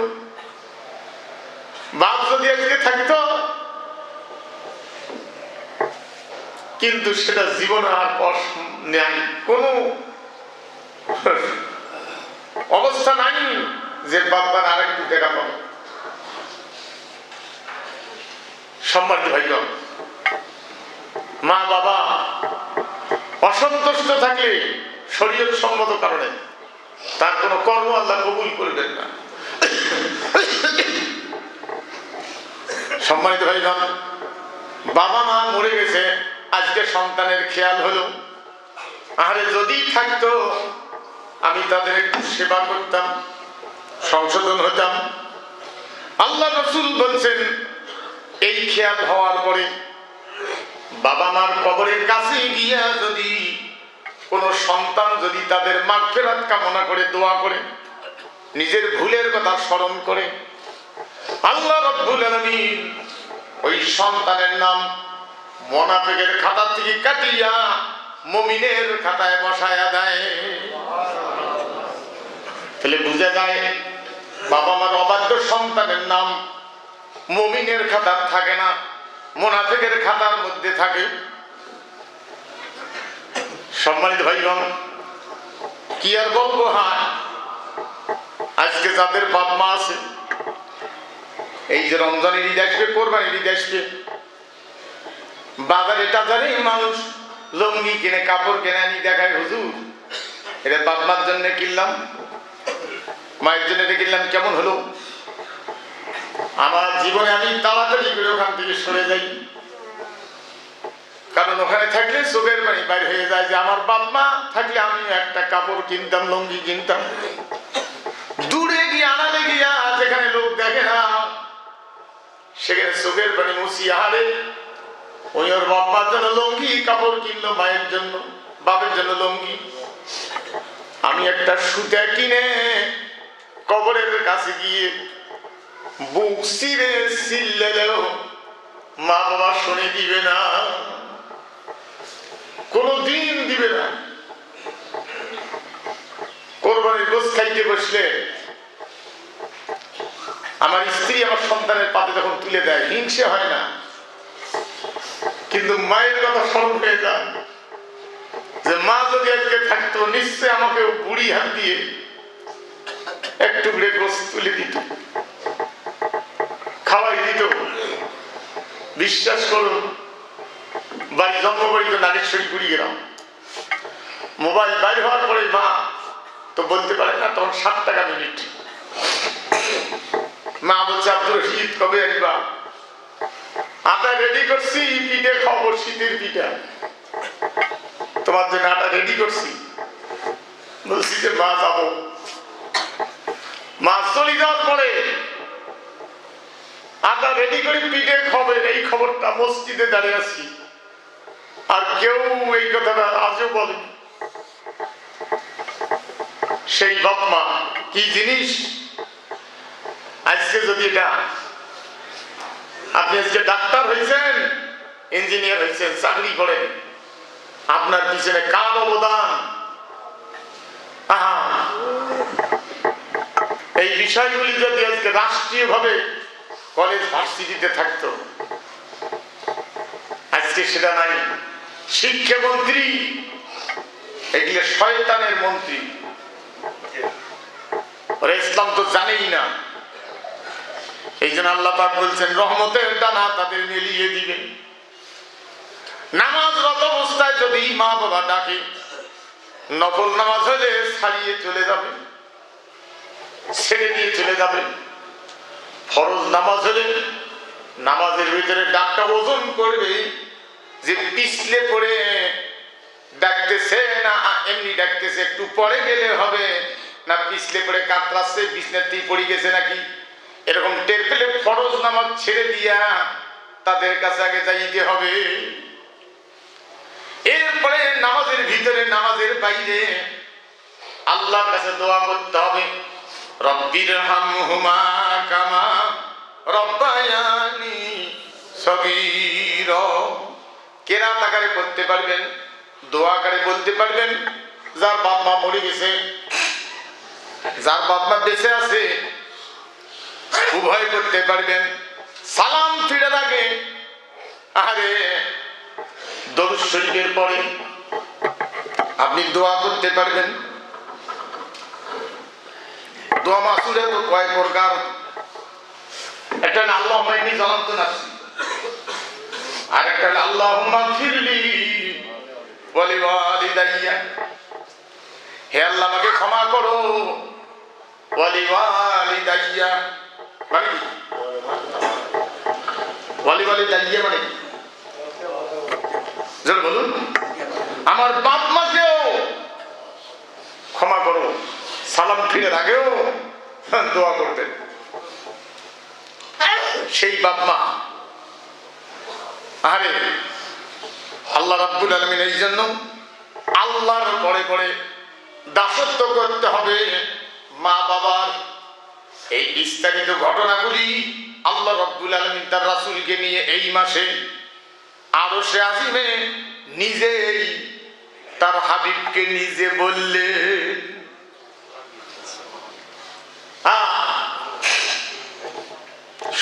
বাপ যদি আজকে থাকতো, কিন্তু সেটা জীবন আর পর নাই, কোন অবস্থা নাই যে বাবার আর একটু দেখা পাবো। সম্মানিত ভাইগণ, মা বাবা অসন্তুষ্ট থাকলে শরীয়ত সম্মত কারণে তার কোন কর্ম আল্লাহ কবুল করবেন না। সম্মানিত ভাইগণ, বাবা মা মরে গেছে, আজকে সন্তানের খেয়াল হলো, আরে যদি থাকতো আমি তাদের একটু সেবা করতাম, সংশোধন হতাম। আল্লাহ রাসূল বলছেন এই খেয়াল হওয়ার পরে বাবা মার কবরের কাছে গিয়া যদি কোন সন্তান যদি তাদের মাগফিরাত কামনা করে, দোয়া করে, নিজের ভুলের কথা স্মরণ করে, আল্লাহ রাব্বুল আলামিন ওই সন্তানের নাম মুনাফিকের খাতা থেকে কাটিয়া মুমিনের খাতায় বসায়া দেয়। তাহলে বুঝা যায় বাবা মার অবাধ্য সন্তানের নাম মুমিনের খাতার থাকে না, মুনাফিকের খাতার মধ্যে থাকে। সম্মানিত ভাইগণ, কি আর বলবো, হ্যাঁ আজকে যাদের বাপ মা আছে, এই যে রমজানের ঈদ আসবে, কোরবানির ঈদ আসবে, বাজারে টাজারে মানুষ লুঙ্গি কিনে, কাপড় কিনে আনি দেখায়, হুজুর এটা বাপ মার জন্য কিনলাম, মায়ের জন্য কিনলাম, কেমন হলো? আমার জীবনে আমি তাড়াতাড়ি করে ওখান থেকে সরে যাই, কারণ ওখানে থাকলে চোখের পানি বাইর হয়ে যায় যে আমার বাপ মা থাকলে আমি একটা কাপড় কিনতাম, লুঙ্গি কিনতাম। দূরে গিয়ে আড়ালে গিয়া যেখানে লোক দেখে না সেখানে চোখের পানি মুছি, আহারে ওই ওর বাপ মার জন্য লুঙ্গি কাপড় কিনলো, মায়ের জন্য বাপের জন্য লুঙ্গি, আমি একটা সুতা কিনে কবরের কাছে গিয়ে বুক চিরে চিল্লালেও মা বাবা শুনে দিবে না, কোনদিন দিবে না। কোরবানির গোশত খাইতে বসলে আমার স্ত্রী আমার সন্তানের পাতে যখন তুলে দেয়, হিংসে হয় না, কিন্তু মায়ের কথা স্মরণ হয়ে যায় যে মা যদি আজকে থাকতো নিশ্চয় আমাকে বুড়ি হাত দিয়ে এক টুকরে গোশত তুলে দিত, খাওয়াই দিত। বিশ্বাস করুন, বাড়ি জন্মবাড়ি তো নাগেশ্বরী কুড়ি গেলাম, মোবাইল বাইর হওয়ার পরে মা তো বলতে পারে না, তখন 7 টাকা মিনিট। মা বলছে আব্দুর রশিদ কবে আসবা? আটা রেডি করছি, পিঠে খাবো, শীতের পিঠা, তোমার জন্য আটা রেডি করছি। বলছি যে মা যাবো। মা চলে যাওয়ার পরে আটা রেডি করে পিঠে খাবে, এই খবরটা মসজিদে দাঁড়িয়ে আছি, আর কেউ এই কথাটা আজও বলেনি। সেই বাপ মা কি জিনিস! আজকে যদি এটা আপনি আজকে ডাক্তার হয়েছেন, ইঞ্জিনিয়ার হয়েছেন, চাকরি করেন, আপনার পিছনে কার অবদান! এই বিষয়গুলি যদি আজকে রাষ্ট্রীয়ভাবে কলেজ ভার্সিটিতে থাকতো, আজকে সেটা নাই। শিক্ষামন্ত্রী এগুলো শয়তানের মন্ত্রী, ওরা ইসলাম তো জানেই না। এই জন্য আল্লাহ পাক বলছেন রহমতের ডানা তাদের মিলিয়ে দিবেন। নামাজরত অবস্থায় যদি মা বাবা ডাকে, নফল নামাজ হলে ছাড়িয়ে চলে যাবে, ছেড়ে দিয়ে চলে যাবে। ফরজ নামাজ হলে নামাজের ভিতরে ডাকটা ওজন করবে, যে পিছলে পড়ে ডাকতেছে না এমনি ডাকতেছে, একটু পরে গেলে হবে না পিছলে পড়ে কাতরাচ্ছে, বিছনাতেই পড়ে গেছে নাকি, এরকম টের পেলে ফরজ নামাজ ছেড়ে দিয়া তাদের কাছে আগে যাইতে হবে। এরপরে নামাজের ভিতরে নামাজের বাইরে আল্লাহর কাছে দোয়া করতে হবে, রব্বির হামহুমা কামা রব্বায়ানি সগীরা। কেরাত আকারে করতে পারবেন, দোয়া আকারে বলতে পারবেন। যার বাপ মা মরে গেছে, যার বাপ মা বেঁচে আছে, উভয় করতে পারবেন। সালাম ফিরার আগে আরে দরুদ শরীফের পরে আপনি দোয়া করতে পারবেন। দোয়া মাসুরে তো কয়েক প্রকার। একটা আল্লাহুম্মা ইন্নী যালামতু নাফসি, আর একটা আল্লাহুম্মা গফিরলি ওয়া লিওয়ালিদাইয়া, হে আল্লাহ আমাকে ক্ষমা করো, ওয়া লিওয়ালিদাইয়া মানে কি? ওয়া লিওয়ালিদাইয়া মানে কি? জোরে বলুন। আমার বাপ মাকেও ক্ষমা করো। সালাম ফিরের আগেও দোয়া করবেন। সেই বাপ মা, আরে আল্লাহ রাব্বুল আলামিন এই জন্য আল্লাহর পরে পরে দাসত্ব করতে হবে মা বাবার। এই বিস্তারিত ঘটনাগুলি আল্লাহ রাব্বুল আলামিন তার রাসূলকে নিয়ে এই মাসে আরশে আজিমে নিজেই তার হাবিবকে নিজে বললেন।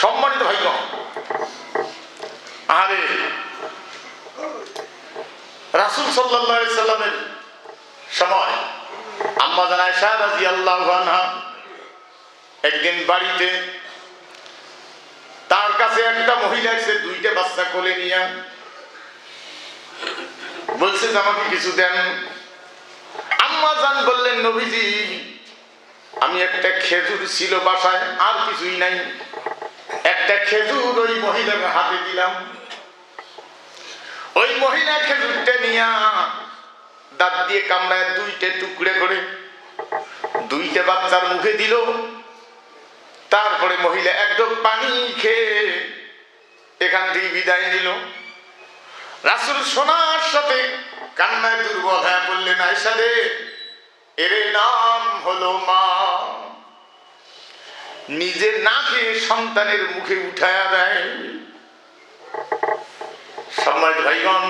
সম্মানিত ভাইগণ, আরে রাসূল সাল্লাল্লাহু আলাইহি সাল্লামের সময় আম্মা জান আয়েশা রাদিয়াল্লাহু আনহা একদিন বাড়িতে, তার কাছে একটা মহিলা এসে দুইটা বাচ্চা কোলে নিয়ে বলছে যে আমাকে কিছু দেন। আম্মা জান বললেন নবীজি আমি একটা খেজুর ছিল বাসায়, আর কিছুই নাই, একটা খেজুর ওই মহিলার হাতে দিলাম। ওই মহিলা খেজুরটা নিয়া দাঁত দিয়ে কামড়ায় দুইটা টুকরে করে দুইটা বাচ্চার মুখে দিল। তারপরে মহিলা এক ঢোক পানি খেয়ে এখান থেকে বিদায় নিল। রাসূল শোনার সাথে কান্নায় দুর্বল হয়ে বললেন, আয়েশা রে, এর নাম হলো মা। নিজের না খেয়ে সন্তানের মুখে উঠায়া দেয়। সম্মানিত ভাইগণ,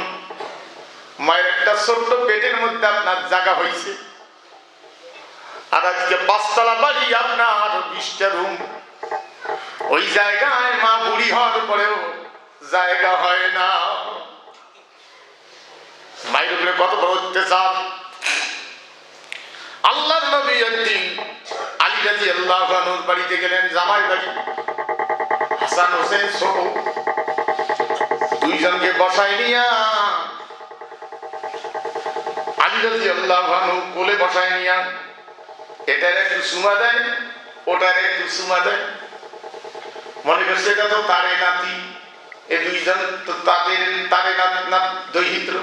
মায়ের একটা ছোট্ট পেটের মধ্যে আপনার জায়গা হয়েছে, আর আজকে 5 তলা বাড়ি, আপনার 20টা রুম। ওই জায়গায় মা বুড়ি হওয়ার পরেও জায়গা হয় না। মায়ের উপরে কত বড় অত্যাচার! আল্লাহর নবী একদিন আলী রাদিয়াল্লাহু আনহুর বাড়িতে গেলেন, জামাই বাড়ি, হাসান হোসেন ছোট, দুইজনকে বসায় নিয়া আলী রাদিয়াল্লাহু আনহু কোলে বসায় নিয়া এটার একটু সুমা দেয়, ওটার একটু সুমা দেয়। মনে করছে এটা তো তারে নাতি, এই দুইজন তো তারে না দৈহিত্র।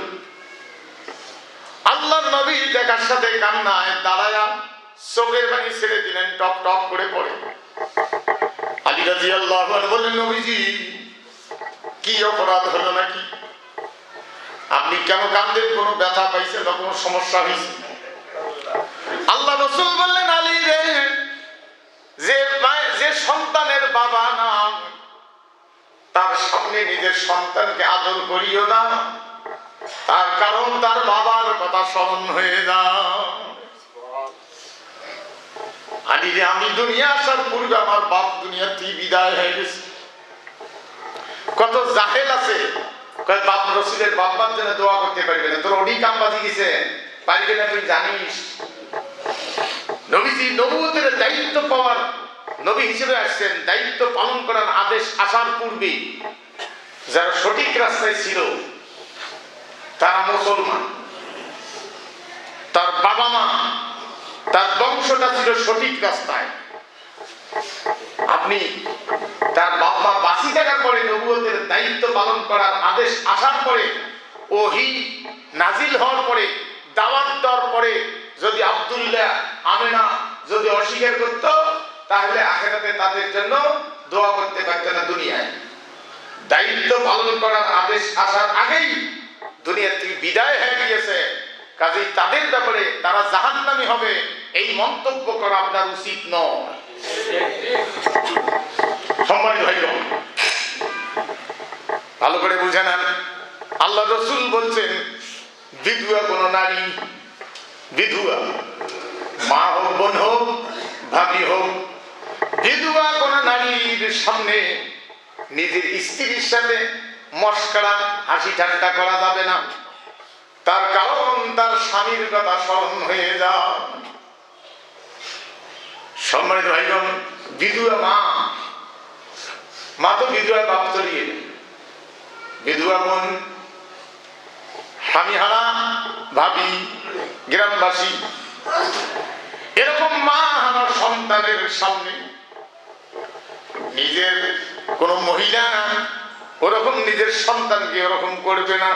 আল্লাহ নবী দেখার সাথে কান্নায় দাঁড়ায়া চোখের পানি ছেড়ে দিলেন, টপ টপ করে পড়ে। আলী রাদিয়াল্লাহু আনহু বললেন, নবীজি কি অপরাধ হলো নাকি? আপনি কেন কান্দেন? কোনো ব্যথা পাইছে না কোনো সমস্যা হয়েছে? আল্লাহ রাসূল বললেন, আলী রে, যে সন্তানের বাবা না তার সামনে নিজের সন্তানকে আদর করিও না, তার কারণ তার বাবার কথা স্মরণ হয়ে যায়। আলী রে, আমি দুনিয়া আসার পূর্বে আমার বাপ দুনিয়া থেকে বিদায় হয়ে গেছে। কত জাহেল আছে বাপ রসুলের বাবার জন্য দোয়া করতে পারবে না, তোর অনেক কাম বাজি গেছে, পারবে না, তুই জানিস। নবীজি নবুয়তের দায়িত্ব পাওয়ার নবী হিসেবে আসছেন, দায়িত্ব পালন করার আদেশ আসার পূর্বে যারা সঠিক রাস্তায় ছিল তারা মুসলমান, তার বাবা মা তার বংশটা ছিল সঠিক রাস্তায়। আপনি তার বাবা বাঁচি থাকার পরে নবুয়তের দায়িত্ব পালন করার আদেশ আসার পরে, ওহী নাজিল হওয়ার পরে, দাওয়াত দেওয়ার পরে যদি আব্দুল্লাহ আমেনা যদি অস্বীকার করত, তাহলে আখিরাতে তাদের জন্য দোয়া করতে পারত না। দুনিয়ায় দায়িত্ব পালন করার আদেশ আসার আগেই দুনিয়া থেকে বিদায় হয়ে গিয়েছে, কাজেই তাদের ব্যাপারে তারা জাহান্নামী হবে এই মন্তব্য করা আপনার উচিত নয়। সম্মানিত ভাইগণ, ভালো করে বুঝে নেন। আল্লাহ রাসূল বলছেন, বিধবা কোন নারী, বিধবা মা হোক, বোন হোক, ভাবি হোক, বিধবা কোন নারীর সামনে নিজের স্ত্রীর সাথে মস্করা হাসি ঠাট্টা করা যাবে না, তার কারণ তার স্বামীর কথা স্মরণ হয়ে যায়। সম্মানিত ভাইগণ, বিধবা মা তো বিধবা বাপ তলিয়ে, বিধবা বোন, স্বামীহারা ভাবি, গ্রামবাসী, এরকম মা আমার সন্তানের সামনে নিজের কোন মহিলা ওরকম নিজের সন্তানকে ওরকম করবে না,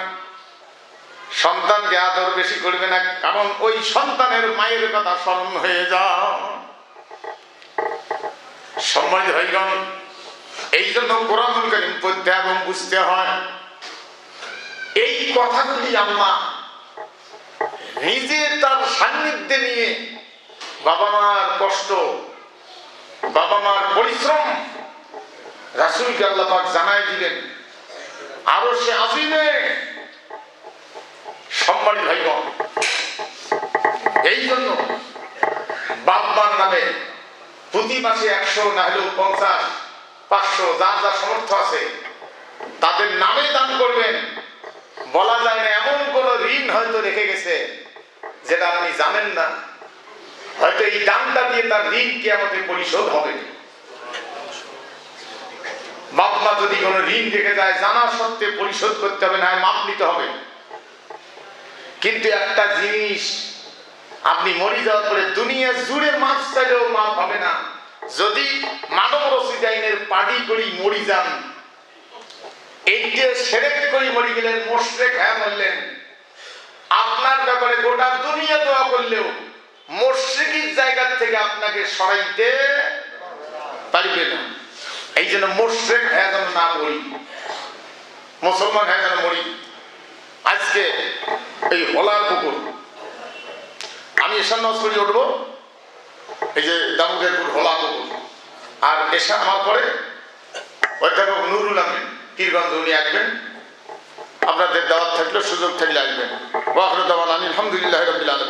সন্তানকে আদর বেশি করবে না, কারণ ওই সন্তানের মায়ের কথা স্মরণ হয়ে যায়। সম্মানিত ভাইগণ, এই জন্য কোরআনুল কারীম পড়তে এবং বুঝতে হয়। এই কথাগুলি আল্লাহ নিজে তার সান্নিধ্যে নিয়ে বাবা মার কষ্ট, বাবা মার পরিশ্রম রাসূলকে আল্লাহ পাক জানাই দিলেন আরশে আযীমে। সম্মানিত ভাইগণ, এই জন্য বাপ মার নামে প্রতি মাসে 100 না হলেও 50, 500 যার যার সামর্থ্য আছে তাদের নামে দান করবেন। বলা যায় না এমন কোন ঋণ হয়তো রেখে গেছে যেটা আপনি জানেন না, হয়তো এই দানটা দিয়ে তার ঋণ কিয়ামতে পরিশোধ হবে। বাপ মা যদি কোন ঋণ রেখে যায় জানা সত্ত্বে পরিশোধ করতে হবে, না মাপ নিতে হবে। কিন্তু একটা জিনিস, আপনি মরে যাওয়ার পরে দুনিয়া জুড়ে মাপ চাইলেও মাপ হবে না। যদি মানব রশিদ আইনের পাডি করি মরি যান, এইটা সেরেক করি মরি গেলেন, মুশরিক হয়ে মরলেন, আপনার ব্যাপারে গোটা দুনিয়া দোয়া করলেও মুশরিকের জায়গা থেকে আপনাকে সরাইতে পারবে না। এই জন্য মুশরিক হয়ে যেন না মরি, মুসলমান হয়ে যেন মরি। আজকে এই হলার পুকুর আমি এসা নামাজ পড়ি উঠবো, এই যে দামুদেরপুর হলা পুকুর, আর এসা আমার পরে অধ্যাপক নুরুল আমিন পীরগঞ্জ উনি আসবেন। আপনাদের দাওয়াত থাকলে সুযোগ থাকলে আসবেন। ওয়া আখিরু দাওয়ানা আলহামদুলিল্লাহি রাব্বিল আলামিন।